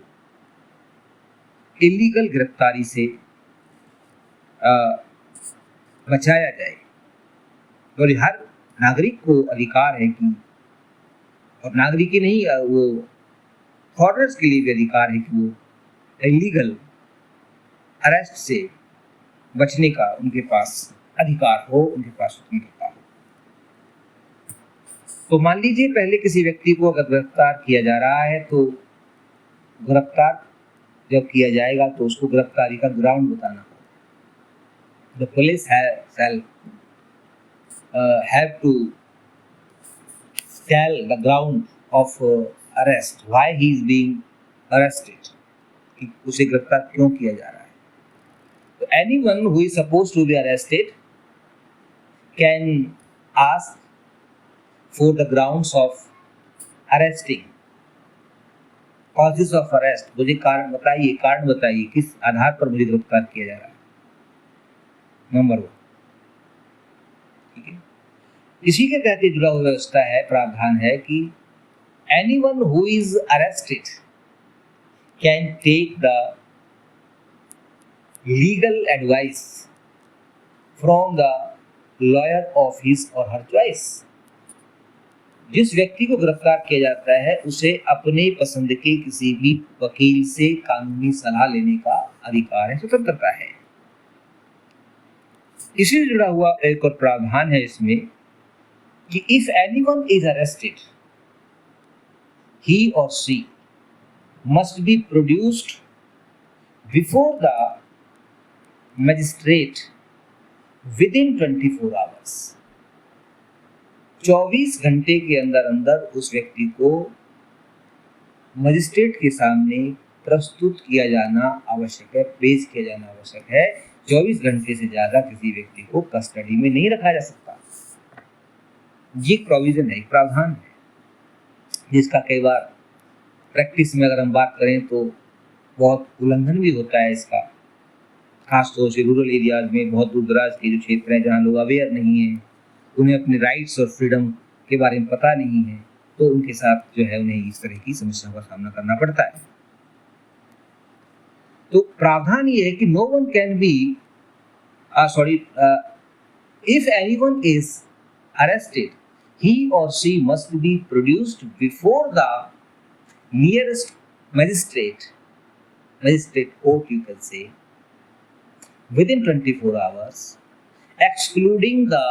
इलीगल गिरफ्तारी से बचाया जाए, और हर नागरिक को अधिकार है कि, और नागरिक ही नहीं, वो फॉरेनर्स के लिए भी अधिकार है कि वो इलीगल अरेस्ट से बचने का उनके पास अधिकार हो, उनके पास स्वतंत्रता हो। तो मान लीजिए पहले किसी व्यक्ति को अगर गिरफ्तार किया जा रहा है, तो गिरफ्तार जब किया जाएगा तो उसको गिरफ्तारी का ग्राउंड बताना होगा। The police shall have to tell the ground of arrest, why he is being arrested, कि उसे गिरफ्तार क्यों किया जा रहा है। तो anyone who is supposed to be arrested can ask for the grounds of arresting, causes of arrest, मुझे कारण बताइए किस आधार पर मुझे गिरफ्तार किया जा रहा है, नंबर 1। ठीक है। इसी के तहत ये जुड़ा हुआ व्यवस्था है, प्रावधान है कि anyone who is arrested can take the legal advice from the lawyer of his or her choice। जिस व्यक्ति को गिरफ्तार किया जाता है उसे अपने पसंद के किसी भी वकील से कानूनी सलाह लेने का अधिकार है, स्वतंत्रता है। इसी से जुड़ा हुआ एक और प्रावधान है इसमें कि if anyone is arrested he or she must be produced before the magistrate within 24 hours। 24 घंटे के अंदर अंदर उस व्यक्ति को मजिस्ट्रेट के सामने प्रस्तुत किया जाना आवश्यक है, पेश किया जाना आवश्यक है। 24 घंटे से ज़्यादा किसी व्यक्ति को कस्टडी में नहीं रखा जा सकता। ये प्रोविजन है, प्रावधान है, जिसका कई बार प्रैक्टिस में अगर हम बात करें तो बहुत उल्लंघन भी होता है इसका, खासतौर से रूरल एरियाज में, बहुत दूर दराज के जो क्षेत्र हैं जहाँ लोग अवेयर नहीं हैं, उन्हें अपने राइट्स और फ्रीडम के बारे में पता नहीं है, तो उनके साथ जो है उन्हें इस तरह की समस्याओं का सामना करना पड़ता है। तो प्रावधान ये है कि no one can be if anyone is arrested he or she must be produced before the nearest magistrate court, you can say, within 24 hours, excluding the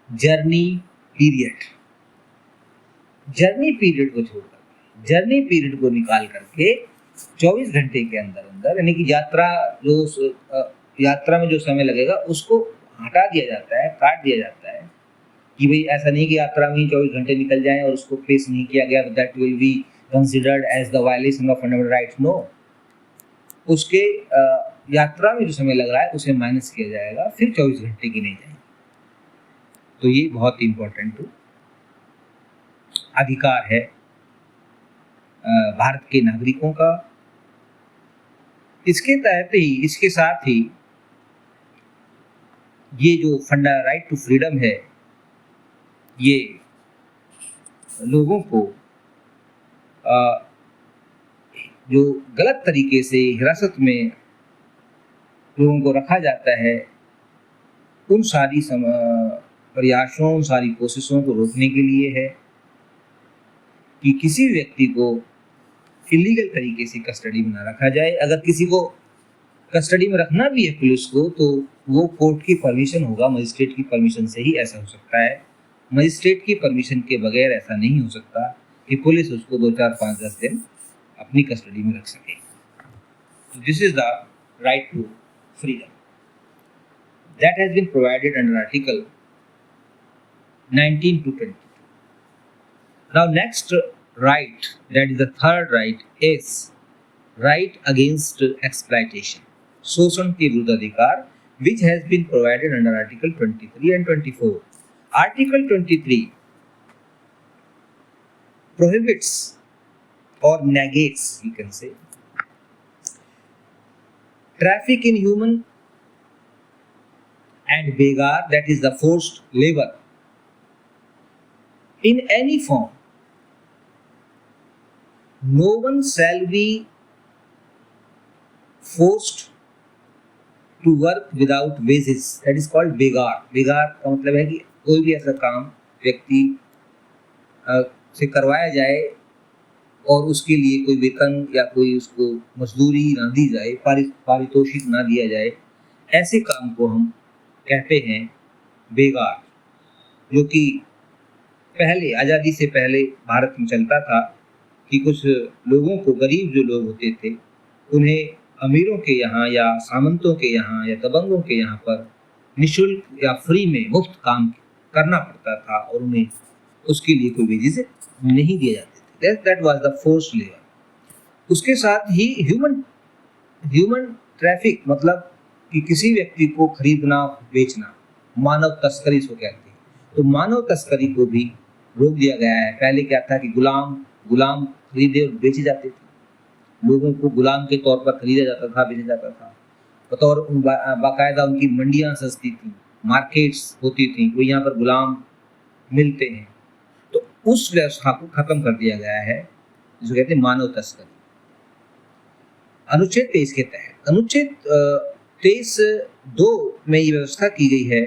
journey period। Journey period को छोड़कर, जर्नी पीरियड को निकाल करके 24 घंटे के अंदर अंदर, यानी कि यात्रा में जो समय लगेगा उसको हटा दिया जाता है, काट दिया जाता है कि भाई ऐसा नहीं कि यात्रा में 24 घंटे निकल जाएं और उसको पेश नहीं किया गया, that will be considered as the violation of fundamental rights. No, उसके यात्रा में जो समय लग रहा है उसे माइनस किया जाएगा, फिर 24 घंटे गिने जाएंगे। तो ये बहुत इंपॉर्टेंट अधिकार है भारत के नागरिकों का। इसके तहत ही, इसके साथ ही ये जो राइट टू फ्रीडम है, ये लोगों को जो गलत तरीके से हिरासत में लोगों को रखा जाता है, उन सारी प्रयासों, उन सारी कोशिशों को रोकने के लिए है कि किसी व्यक्ति को इलीगल तरीके से कस्टडी में ना रखा जाए। अगर किसी को कस्टडी में रखना भी है पुलिस को, तो वो कोर्ट की परमिशन होगा, मजिस्ट्रेट की परमिशन से ही ऐसा हो सकता है। मजिस्ट्रेट की परमिशन के बगैर ऐसा नहीं हो सकता कि पुलिस उसको 2, 4, 5, 10 दिन अपनी कस्टडी में रख सके। This is the right to freedom that has been provided under article 19 to 22। Now next right, that is the third right, is right against exploitation, शोषण के विरुद्ध अधिकार, which has been provided under article 23 and 24। Article 23 prohibits or negates, you can say, traffic in human and begar, that is the forced labor, in any form. No one shall be forced to work without wages, that is called begar। begar का मतलब है कि कोई भी ऐसा काम व्यक्ति से करवाया जाए और उसके लिए कोई वेतन या कोई उसको मजदूरी ना दी जाए, पारितोषिक ना दिया जाए, ऐसे काम को हम कहते हैं बेगार, जो कि पहले, आज़ादी से पहले भारत में चलता था कि कुछ लोगों को, गरीब जो लोग होते थे, उन्हें अमीरों के यहाँ या सामंतों के यहाँ या दबंगों के यहाँ पर निःशुल्क या फ्री में मुफ्त काम करना पड़ता था और उन्हें उसके लिए कोई वेजेस नहीं दिए जाते थे। That was the forced labour. उसके साथ ही ह्यूमन ट्रैफिक, मतलब कि किसी व्यक्ति को खरीदना, बेचना, मानव तस्करी इसको कहते हैं। तो मानव तस्करी को भी रोक दिया गया है। पहले क्या था कि गुलाम खरीदे और बेचे जाते थे, लोगों को गुलाम के तौर पर खरीदा जाता था, बेचा जाता था। बतौर बाकायदा उनकी मंडियां सस्ती थी, मार्केट्स होती थी, वो यहाँ पर गुलाम मिलते हैं, तो उस व्यवस्था को खत्म कर दिया गया है जिसे कहते हैं मानव तस्करी। अनुच्छेद 23 के तहत अनुच्छेद 23(2) में ये व्यवस्था की गई है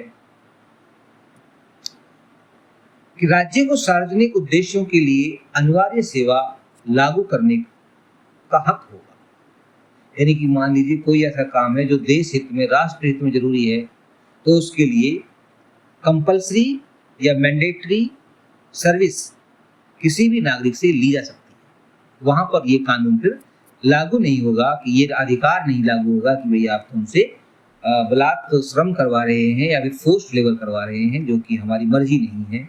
कि राज्य को सार्वजनिक उद्देश्यों के लिए अनिवार्य सेवा लागू करने का हक होगा। यानी कि मान लीजिए कोई ऐसा काम है जो देश हित में, राष्ट्र हित में जरूरी है, तो उसके लिए कंपल्सरी या मैंडेटरी सर्विस किसी भी नागरिक से ली जा सकती है। वहां पर ये कानून फिर लागू नहीं होगा, कि ये अधिकार नहीं लागू होगा कि भाई आप तुमसे बलात्कार श्रम करवा रहे हैं या फिर फोर्स्ड लेबर करवा रहे हैं, जो कि हमारी मर्जी नहीं है।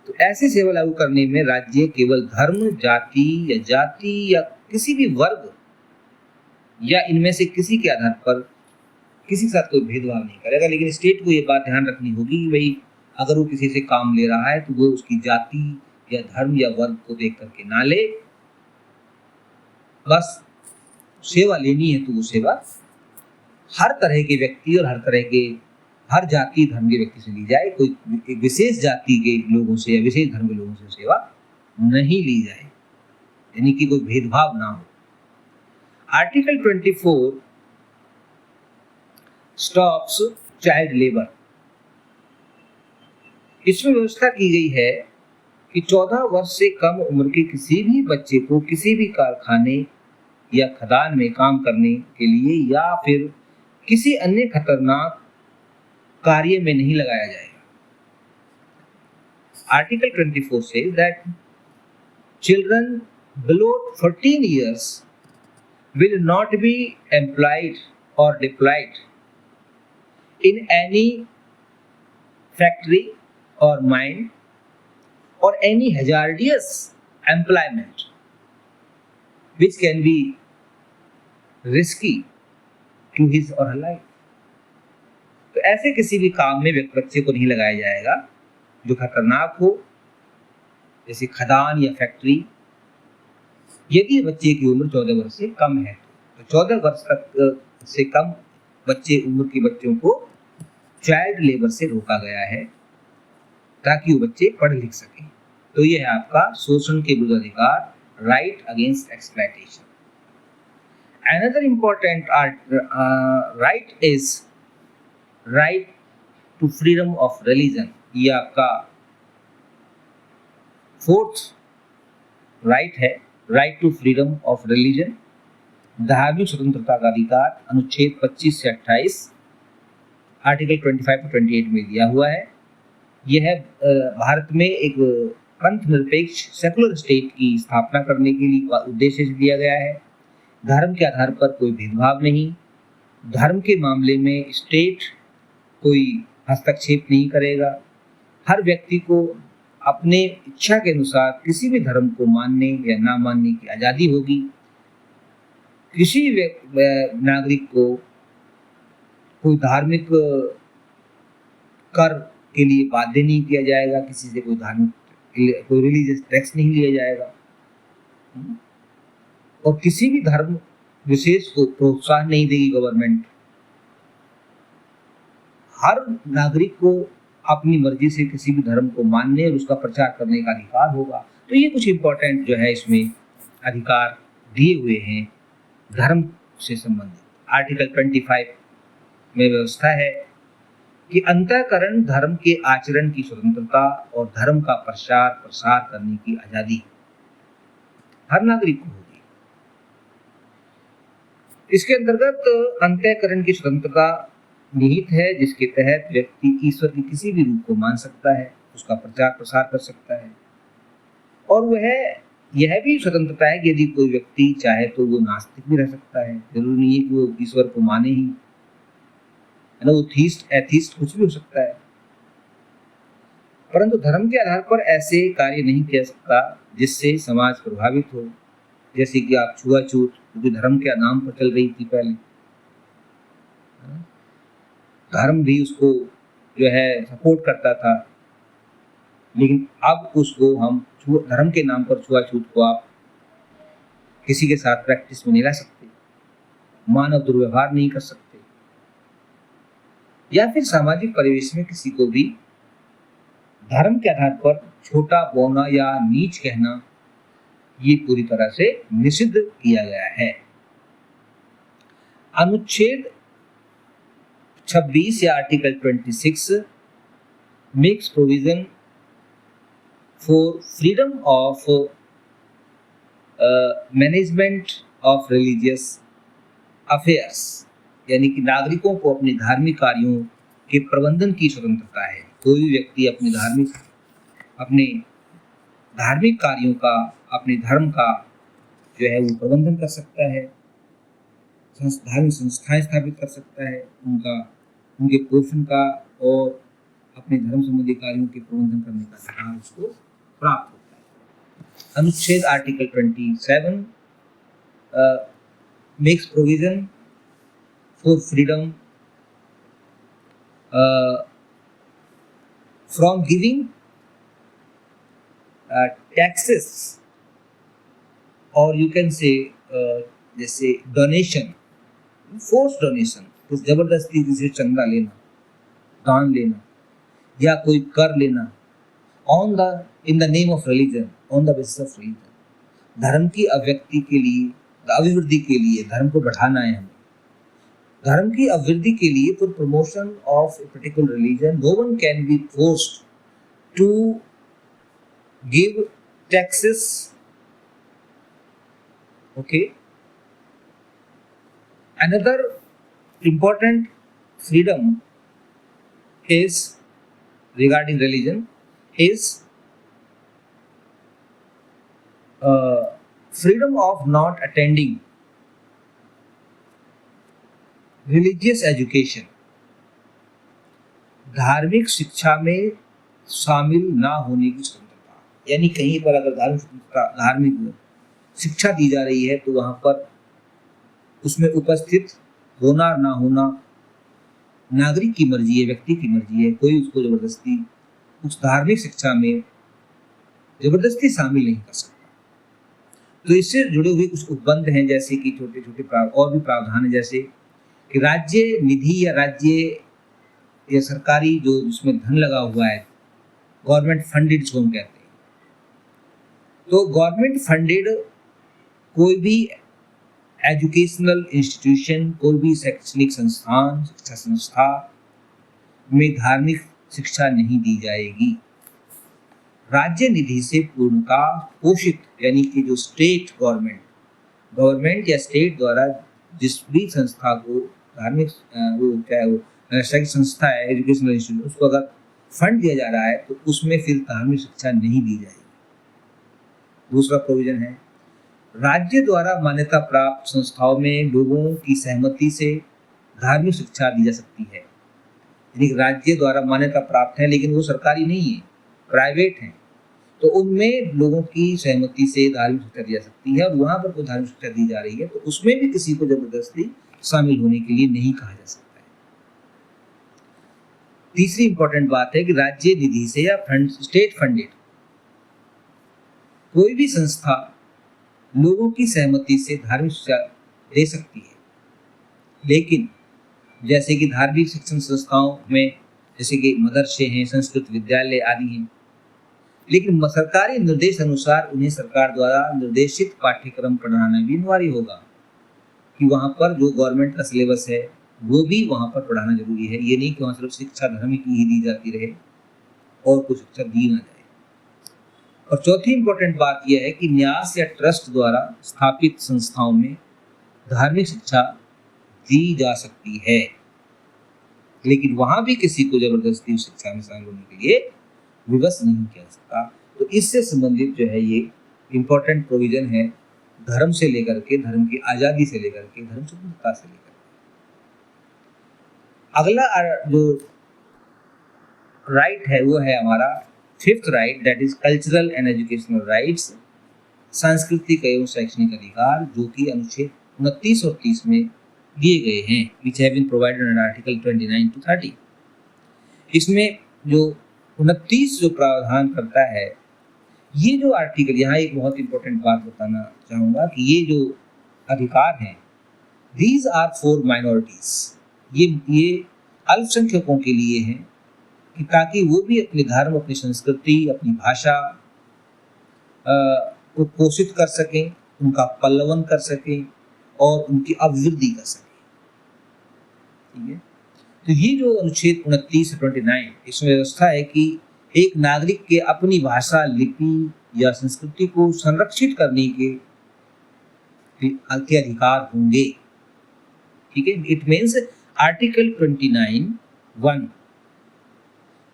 तो ऐसी सेवा लागू करने में राज्य केवल धर्म, जाति या किसी भी वर्ग या इनमें से किसी के आधार पर किसी के साथ कोई भेदभाव नहीं करेगा। लेकिन स्टेट को ये बात ध्यान रखनी होगी कि भाई अगर वो किसी से काम ले रहा है तो वो उसकी जाति या धर्म या वर्ग को देख करके ना ले, बस सेवा लेनी है तो वो सेवा हर तरह के व्यक्ति और हर जाति धर्म के व्यक्ति से ली जाए। कोई विशेष जाति के लोगों से या विशेष धर्म के लोगों से सेवा नहीं ली जाए, यानी कि कोई भेदभाव ना हो। Article 24 stops child labour. इसमें व्यवस्था की गई है कि 14 वर्ष से कम उम्र के किसी भी बच्चे को किसी भी कारखाने या खदान में काम करने के लिए या फिर किसी अन्य खतरनाक कार्य में नहीं लगाया जाएगा। Article 24 says that children below 14 years will not be employed or deployed in any factory or mine or any hazardous employment which can be risky to his or her life। तो ऐसे किसी भी काम में बच्चे को नहीं लगाया जाएगा जो खतरनाक हो, जैसे खदान या फैक्ट्री, यदि बच्चे की उम्र 14 वर्ष से कम है। तो 14 वर्ष तक से कम उम्र के बच्चों को चाइल्ड लेबर से रोका गया है ताकि वो बच्चे पढ़ लिख सकें। तो ये है आपका शोषण के विरुद्ध अधिकार, right against exploitation. Another important right is right to freedom of religion। ये आपका 4th राइट है, right to freedom of religion, धार्मिक स्वतंत्रता का अधिकार, अनुच्छेद 25 से 28, आर्टिकल 25 to 28 में दिया हुआ है। यह है भारत में एक पंथ निरपेक्ष सेकुलर स्टेट की स्थापना करने के लिए उद्देश्य से दिया गया है। धर्म के आधार पर कोई भेदभाव नहीं, धर्म के मामले में स्टेट कोई हस्तक्षेप नहीं करेगा। हर व्यक्ति को अपने इच्छा के अनुसार किसी भी धर्म को मानने या ना मानने की आज़ादी होगी। किसी नागरिक को कोई धार्मिक कर के लिए बाध्य नहीं किया जाएगा, किसी से कोई रिलीजियस टैक्स नहीं लिया जाएगा और किसी भी धर्म विशेष को प्रोत्साहन नहीं देगी गवर्नमेंट। हर नागरिक को अपनी मर्जी से किसी भी धर्म को मानने और उसका प्रचार करने का अधिकार होगा। तो ये कुछ इम्पोर्टेंट जो है इसमें अधिकार दिए हुए हैं धर्म से संबंधित। आर्टिकल 25 में व्यवस्था है कि अंतःकरण धर्म के आचरण की स्वतंत्रता और धर्म का प्रसार करने की आजादी हर नागरिक को होगी। इसके अंतर्गत अंतःकरण की स्वतंत्रता निहित है, जिसके तहत व्यक्ति ईश्वर के किसी भी रूप को मान सकता है, उसका प्रचार प्रसार कर सकता है। और यह भी स्वतंत्रता है कि यदि कोई व्यक्ति चाहे तो वो नास्तिक भी रह सकता है, जरूरी नहीं है कि वो ईश्वर को माने ही, है ना, वो एथीस्ट कुछ भी हो सकता है। परंतु धर्म के आधार पर ऐसे कार्य नहीं किया सकता जिससे समाज प्रभावित हो, जैसे कि आप छुआछूत, जो धर्म के नाम पर चल रही थी पहले, धर्म भी उसको जो है सपोर्ट करता था, लेकिन अब उसको हम धर्म के नाम पर छुआछूत को आप किसी के साथ प्रैक्टिस में नहीं ला सकते, मानव दुर्व्यवहार नहीं कर सकते, या फिर सामाजिक परिवेश में किसी को भी धर्म के आधार पर छोटा, बौना या नीच कहना ये पूरी तरह से निषिद्ध किया गया है। अनुच्छेद 26 या article 26 makes provision for freedom of management of religious affairs, यानी कि नागरिकों को अपने धार्मिक कार्यों के प्रबंधन की स्वतंत्रता है। कोई भी व्यक्ति अपने धार्मिक कार्यों का, अपने धर्म का जो है वो प्रबंधन कर सकता है, धार्मिक संस्थाएं स्थापित कर सकता है, उनके पोषण का और अपने धर्म संबंधी कार्यों के प्रबंधन करने का अधिकार उसको प्राप्त होता है। अनुच्छेद article 27 makes provision for freedom from giving taxes और यू कैन से जैसे डोनेशन, फोर्स डोनेशन, कुछ जबरदस्ती किसी से चंदा लेना, दान लेना या कोई कर लेना in the name of religion, on the basis of religion. धर्म की अभिव्यक्ति के लिए, अभिवृद्धि के लिए, धर्म को बढ़ाना है हमें, धर्म की अभिवृद्धि के लिए for promotion of a particular religion no one can be forced to give taxes. Okay. Another important freedom is regarding religion is freedom of not attending religious education। धार्मिक शिक्षा में शामिल ना होने की स्वतंत्रता, यानी कहीं पर अगर धार्मिक शिक्षा दी जा रही है तो वहां पर उसमें उपस्थित होना ना होना नागरिक की मर्जी है, व्यक्ति की मर्जी है। कोई उसको जबरदस्ती उस धार्मिक शिक्षा में जबरदस्ती शामिल नहीं कर सकता। तो इससे जुड़े हुए कुछ उपबंध हैं, जैसे कि छोटे छोटे और भी प्रावधान है, जैसे कि राज्य निधि या राज्य या सरकारी जो जिसमें धन लगा हुआ है, गवर्नमेंट फंडेड जिसको हम कहते हैं, तो गवर्नमेंट फंडेड कोई भी एजुकेशनल इंस्टीट्यूशन, कोई भी शैक्षणिक संस्थान, शिक्षा संस्था में धार्मिक शिक्षा नहीं दी जाएगी। राज्य निधि से पूर्णतः पोषित, यानी कि जो स्टेट गवर्नमेंट या स्टेट द्वारा जिस भी संस्था को धार्मिक वो चाहे वो शैक्षिक संस्था है, एजुकेशनल इंस्टीट्यूट, उसको अगर फंड दिया जा रहा है तो उसमें फिर धार्मिक शिक्षा नहीं दी जाएगी। दूसरा प्रोविजन है राज्य द्वारा मान्यता प्राप्त संस्थाओं में लोगों की सहमति से धार्मिक शिक्षा दी जा सकती है। यानी राज्य द्वारा मान्यता प्राप्त है लेकिन वो सरकारी नहीं है, प्राइवेट है, तो उनमें लोगों की सहमति से धार्मिक शिक्षा दी जा सकती है और वहां पर कोई धार्मिक शिक्षा दी जा रही है तो उसमें भी किसी को जबरदस्ती शामिल होने के लिए नहीं कहा जा सकता है। तीसरी इंपॉर्टेंट बात है कि राज्य निधि से या स्टेट फंडेड कोई भी संस्था लोगों की सहमति से धार्मिक शिक्षा दे सकती है, लेकिन जैसे कि धार्मिक शिक्षण संस्थाओं में जैसे कि मदरसे हैं, संस्कृत विद्यालय आदि हैं, लेकिन सरकारी निर्देश अनुसार उन्हें सरकार द्वारा निर्देशित पाठ्यक्रम पढ़ाना भी अनिवार्य होगा कि वहाँ पर जो गवर्नमेंट का सिलेबस है वो भी वहाँ पर पढ़ाना जरूरी है। ये नहीं कि वहाँ सिर्फ शिक्षा धर्म की ही दी जाती रहे और कुछ शिक्षा दी ना जाए। और चौथी इंपॉर्टेंट बात यह है कि न्यास या ट्रस्ट द्वारा स्थापित संस्थाओं में धार्मिक शिक्षा दी जा सकती है, लेकिन वहां भी किसी को जबरदस्ती उस शिक्षा में शामिल होने के लिए विवश नहीं किया जा सकता। तो इससे संबंधित जो है ये इंपॉर्टेंट प्रोविजन है, धर्म से लेकर के, धर्म की आजादी से लेकर के, धर्म स्वतंत्रता से लेकर के। अगला जो राइट है वो है हमारा fifth right, that is cultural and educational rights, सांस्कृतिक एवं शैक्षणिक अधिकार, जो कि अनुच्छेद 29 और 30 में दिए गए हैं, which have been provided under article 29 to 30। इसमें जो 29 जो प्रावधान करता है, ये जो आर्टिकल, यहाँ एक बहुत इंपॉर्टेंट बात बताना चाहूँगा कि ये जो अधिकार हैं, these are for minorities, ये अल्पसंख्यकों के लिए हैं कि ताकि वो भी अपने धर्म, अपनी संस्कृति, अपनी भाषा को पोषित कर सकें, उनका पल्लवन कर सकें और उनकी अभिवृद्धि कर सकें। ठीक है, तो ये जो अनुच्छेद 29-29 इसमें व्यवस्था है कि एक नागरिक के अपनी भाषा, लिपि या संस्कृति को संरक्षित करने के अधिकार होंगे। ठीक है, it means article 29(1)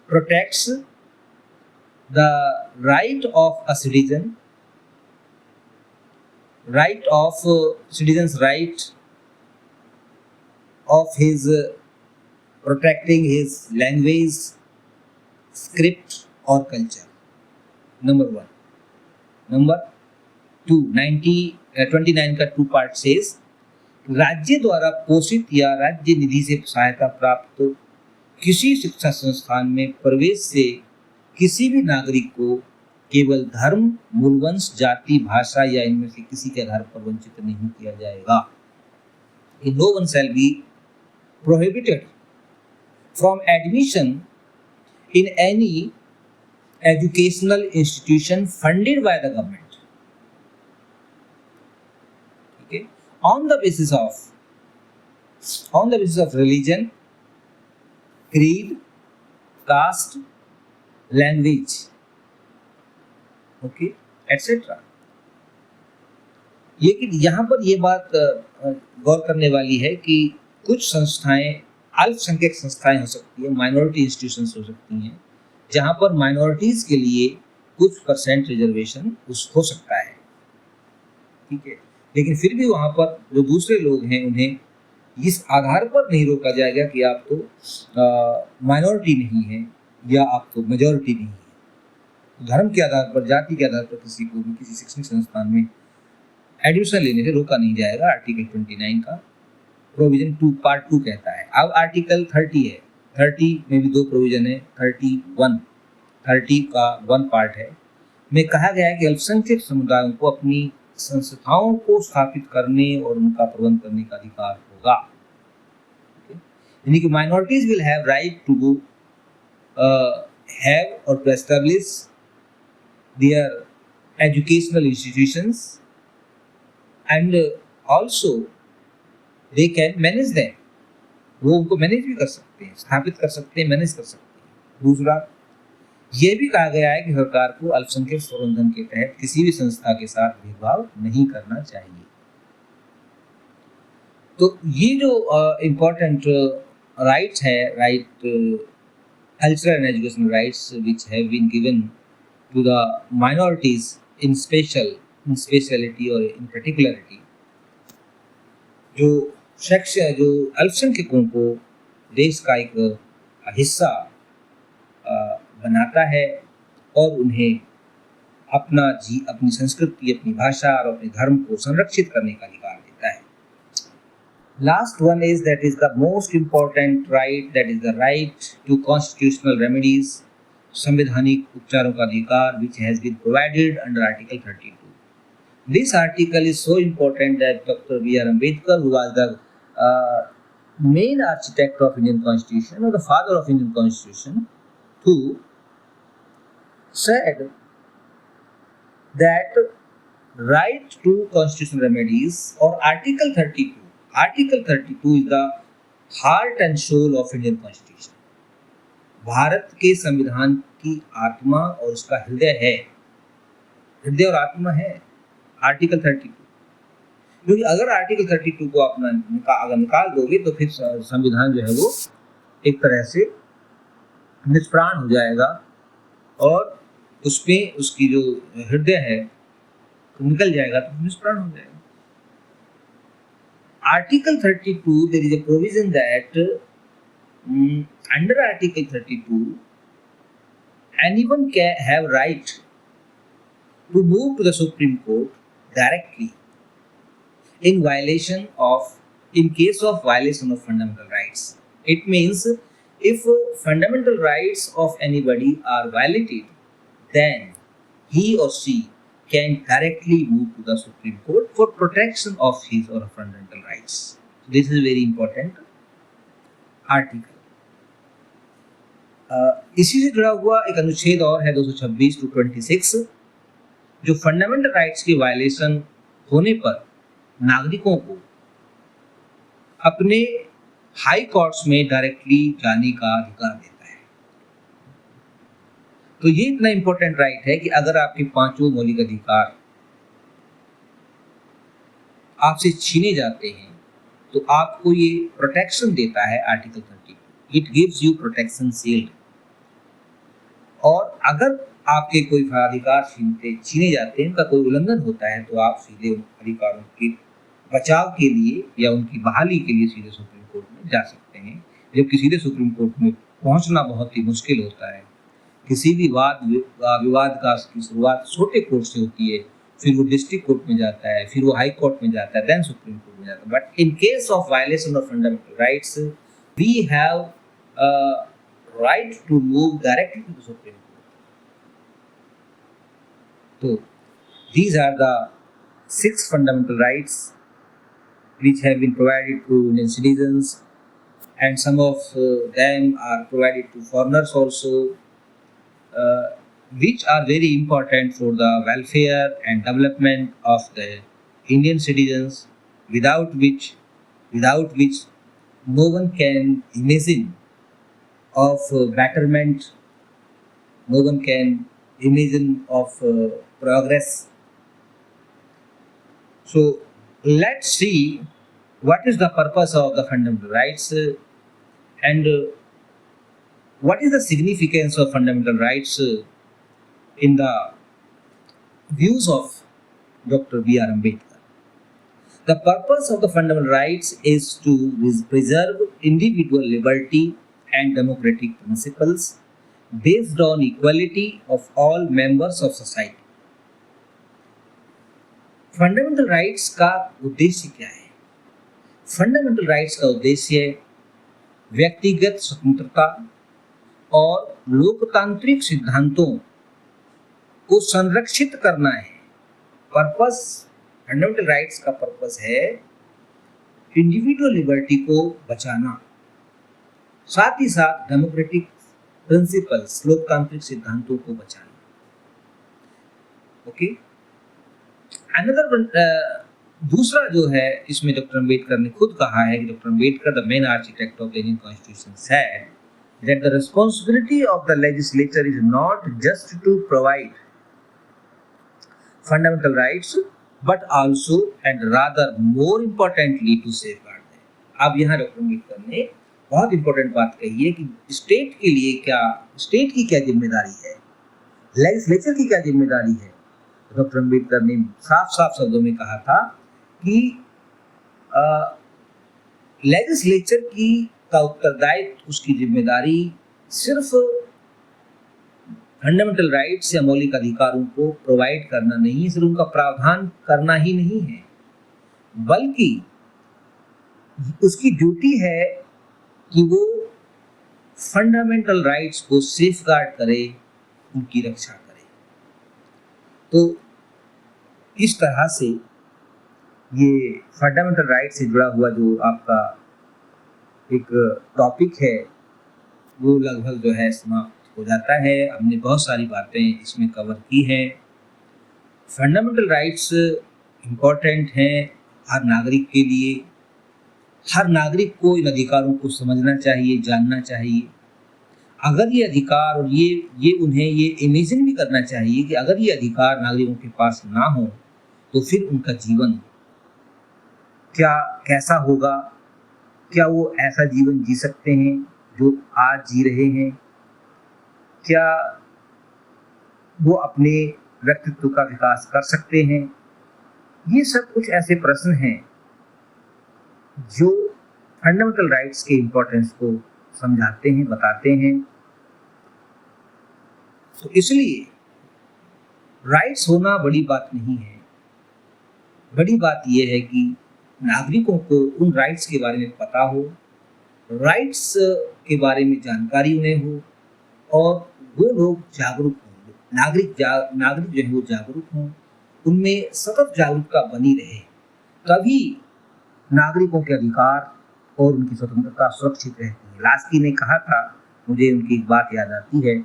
protects the right of a citizen, citizen's right of his protecting his language, script or culture. Number 1. Number 2, 29 का 2 पार्ट says राज्य द्वारा पोषित या राज्य निधि से सहायता प्राप्त किसी शिक्षा संस्थान में प्रवेश से किसी भी नागरिक को केवल धर्म, मूलवंश, जाति, भाषा या इनमें से किसी के आधार पर वंचित नहीं किया जाएगा। No one shall be prohibited from admission in any educational institution funded by the government, okay, on the basis of religion, creed, caste, language, okay, etc. लेकिन यहाँ पर ये बात गौर करने वाली है कि कुछ संस्थाएं अल्पसंख्यक संस्थाएं हो सकती हैं, माइनॉरिटी इंस्टीट्यूशंस हो सकती हैं, जहाँ पर माइनॉरिटीज के लिए कुछ परसेंट रिजर्वेशन हो सकता है। ठीक है, लेकिन फिर भी वहाँ पर जो दूसरे लोग हैं उन्हें इस आधार पर नहीं रोका जाएगा कि आप तो माइनॉरिटी नहीं है या आप तो मेजॉरिटी नहीं है। धर्म के आधार पर, जाति के आधार पर किसी को भी किसी शैक्षणिक संस्थान में एडमिशन लेने से रोका नहीं जाएगा। आर्टिकल 29 का प्रोविजन 2 पार्ट 2 कहता है। अब आर्टिकल 30 है। 30 में भी 2 प्रोविजन है। 30 का 1 पार्ट है में कहा गया है कि अल्पसंख्यक समुदायों को अपनी संस्थाओं को स्थापित करने और उनका प्रबंध करने का अधिकार होगा। यानी कि minorities will have right to have or to establish their educational institutions and also they can manage them. वो उनको मैनेज भी कर सकते हैं, स्थापित कर सकते हैं, मैनेज कर सकते हैं। दूसरा, ये भी कहा गया है कि सरकार को अल्पसंख्यक प्रबंधन के तहत किसी भी संस्था के साथ भेदभाव नहीं करना चाहिए। तो ये जो इम्पोर्टेंट राइट्स है, right cultural and educational rights which have been given to the minorities in speciality or in particularity, जो अल्पसंख्यकों को देश का एक हिस्सा बनाता है और उन्हें अपनी संस्कृति, अपनी भाषा और अपने धर्म को संरक्षित करने का अधिकार देता है। Last one is the most important right, that is the right to constitutional remedies, संवैधानिक उपचारों का अधिकार, which has been provided under Article 32. This article is so important that Dr. B.R. Ambedkar, who was the main architect of Indian Constitution or the father of Indian Constitution, who said that right to constitutional remedies or Article 32. Article 32 is the heart and soul of Indian Constitution. Bharat के संविधान की आत्मा और उसका हृदय और आत्मा है आर्टिकल 32। क्योंकि अगर आर्टिकल 32 को अगर निकाल दोगे तो फिर संविधान जो है वो एक तरह से निष्प्राण हो जाएगा और उसमें उसकी जो हृदय है निकल जाएगा तो निष्प्राण हो जाएगा। Article 32, there is a provision that under Article 32, anyone can have right to move to the Supreme Court directly in case of violation of fundamental rights. It means if fundamental rights of anybody are violated, then he or she can directly move to the Supreme Court for protection of his or her fundamental rights. This is a very important article. इसी से जुड़ा हुआ एक अनुच्छेद और है 226 to 26, जो fundamental rights की वायलेशन होने पर नागरिकों को अपने हाई कोर्ट्स में डायरेक्टली जाने का अधिकार देता है। तो ये इतना इंपॉर्टेंट राइट है कि अगर आपके पांचों मौलिक अधिकार आपसे छीने जाते हैं तो आपको ये प्रोटेक्शन देता है article 30। It gives you protection shield. और अगर आपके कोई अधिकार छीने जाते हैं, उनका कोई उल्लंघन होता है, तो आप सीधे उन अधिकारों के बचाव के लिए या उनकी बहाली के लिए सीधे सुप्रीम कोर्ट में जा सकते हैं, जबकि सीधे सुप्रीम कोर्ट में पहुंचना बहुत ही मुश्किल होता है। किसी भी विवाद का की शुरुआत छोटे कोर्ट से होती है, फिर वो डिस्ट्रिक्ट कोर्ट में जाता है, फिर वो हाई कोर्ट में जाता है, देन सुप्रीम कोर्ट में जाता है। But in case of violation of fundamental rights, we have right to move directly to the Supreme Court. So, these are the 6 fundamental rights which have been provided to Indian citizens, and some of them are provided to foreigners also, which are very important for the welfare and development of the Indian citizens, without which no one can imagine of betterment, no one can imagine of progress. So let's see what is the purpose of the fundamental rights, and what is the significance of fundamental rights in the views of Dr. B.R. Ambedkar. The purpose of the fundamental rights is to preserve individual liberty and democratic principles based on equality of all members of society. Fundamental rights का उद्देश्य क्या है? Fundamental rights का उद्देश्य व्यक्तिगत स्वतंत्रता और लोकतांत्रिक सिद्धांतों को संरक्षित करना है। पर्पस, फंडामेंटल राइट्स का पर्पस है इंडिविजुअल लिबर्टी को बचाना, साथ ही साथ डेमोक्रेटिक प्रिंसिपल्स, लोकतांत्रिक सिद्धांतों को बचाना। ओके, अनदर दूसरा जो है, इसमें डॉक्टर अंबेडकर ने खुद कहा है कि doctor Ambedkar, the main architect of the Indian constitution, said that the responsibility of the legislature is not just to provide fundamental rights but also and rather more importantly to safeguard them. अब यहाँ doctor Ambedkar ने बहुत important बात कही है कि state के लिए स्टेट की क्या जिम्मेदारी है, लेजिस्लेचर की क्या जिम्मेदारी है। डॉक्टर अंबेडकर ने साफ साफ शब्दों में कहा था कि लेजिस्लेचर की का उत्तरदायित्व, उसकी जिम्मेदारी सिर्फ फंडामेंटल राइट्स या मौलिक अधिकारों को प्रोवाइड करना नहीं है, सिर्फ उनका प्रावधान करना ही नहीं है, बल्कि उसकी ड्यूटी है कि वो फंडामेंटल राइट्स को सेफगार्ड करे, उनकी रक्षा करे। तो इस तरह से ये फंडामेंटल राइट्स से जुड़ा हुआ जो आपका एक टॉपिक है वो लगभग जो है समाप्त हो जाता है। हमने बहुत सारी बातें इसमें कवर की हैं। फंडामेंटल राइट्स इम्पोर्टेंट हैं हर नागरिक के लिए। हर नागरिक को इन अधिकारों को समझना चाहिए, जानना चाहिए। अगर ये अधिकार और ये उन्हें ये इमेजिन भी करना चाहिए कि अगर ये अधिकार नागरिकों के पास ना हो तो फिर उनका जीवन कैसा होगा, क्या वो ऐसा जीवन जी सकते हैं जो आज जी रहे हैं, क्या वो अपने व्यक्तित्व का विकास कर सकते हैं। ये सब कुछ ऐसे प्रश्न हैं जो फंडामेंटल राइट्स के इम्पोर्टेंस को समझाते हैं, बताते हैं। तो इसलिए राइट्स होना बड़ी बात नहीं है। बड़ी बात यह है कि नागरिकों को उन राइट्स के बारे में पता हो, राइट्स के बारे में जानकारी उन्हें हो और वो लोग जागरूक हों, नागरिक जो है वो जागरूक हों, उनमें सतत जागरूकता बनी रहे, तभी नागरिकों के अधिकार और उनकी स्वतंत्रता सुरक्षित रहती है। लास्की ने कहा था मुझे उनकी एक बात याद आती है।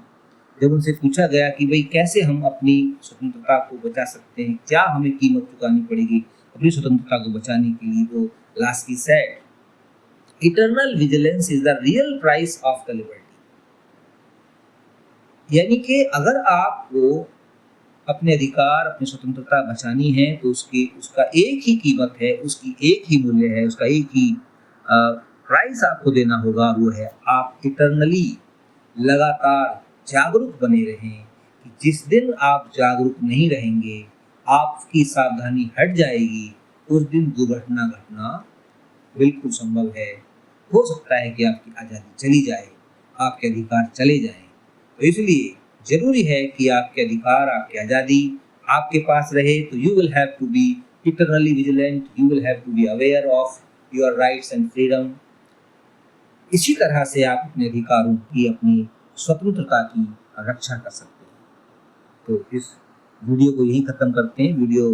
जब उनसे पूछा गया कि भाई कैसे हम अपनी स्वतंत्रता को बचा सकते हैं, क्या हमें कीमत चुकानी पड़ेगी अपनी स्वतंत्रता को बचाने के लिए, तो Laski said, eternal vigilance is the real price of the liberty. यानी कि अगर आपको अपने अधिकार, अपनी स्वतंत्रता बचानी है तो उसका एक ही कीमत है, उसकी एक ही मूल्य है, उसका एक ही प्राइस आपको देना होगा, वो है आप इटर्नली लगातार जागरूक बने रहें। कि जिस दिन आप जागरूक नहीं रहेंगे, आपकी सावधानी हट जाएगी, उस दिन दुर्घटना घटना बिल्कुल संभव है। हो सकता है कि आपकी आज़ादी चली जाए, आपके अधिकार चले जाएं। तो इसलिए जरूरी है कि आपके अधिकार, आपकी आज़ादी आपके पास रहे। तो you will have to be eternally vigilant, you will have to be aware of your rights and freedom. इसी तरह से आप अपने अधिकारों की, अपनी स्वतंत्रता की रक्षा कर सकते हैं। तो इस वीडियो को यहीं ख़त्म करते हैं। वीडियो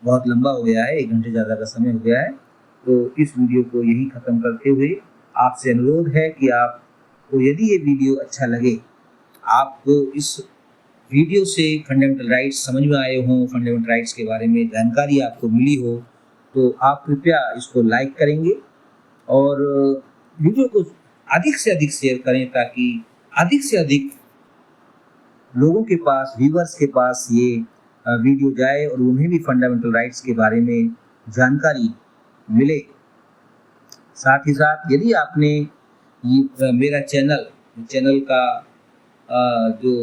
बहुत लंबा हो गया है, 1 घंटे ज़्यादा का समय हो गया है। तो इस वीडियो को यहीं ख़त्म करते हुए आपसे अनुरोध है कि आपको यदि ये वीडियो अच्छा लगे, आपको इस वीडियो से फंडामेंटल राइट्स समझ में आए हों, फंडामेंटल राइट्स के बारे में जानकारी आपको मिली हो, तो आप कृपया इसको लाइक करेंगे और वीडियो को अधिक से अधिक शेयर करें, ताकि अधिक से अधिक लोगों के पास, व्यूअर्स के पास ये वीडियो जाए और उन्हें भी फंडामेंटल राइट्स के बारे में जानकारी मिले। साथ ही साथ यदि आपने मेरा चैनल का जो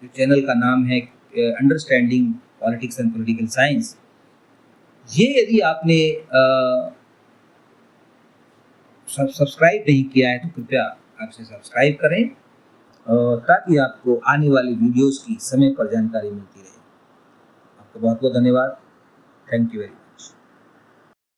चैनल का नाम है understanding politics and political science, ये यदि आपने सब्सक्राइब नहीं किया है तो कृपया आपसे सब्सक्राइब करें, ताकि आपको आने वाली वीडियोस की समय पर जानकारी मिलती रहे। आपका बहुत बहुत धन्यवाद। Thank you very much.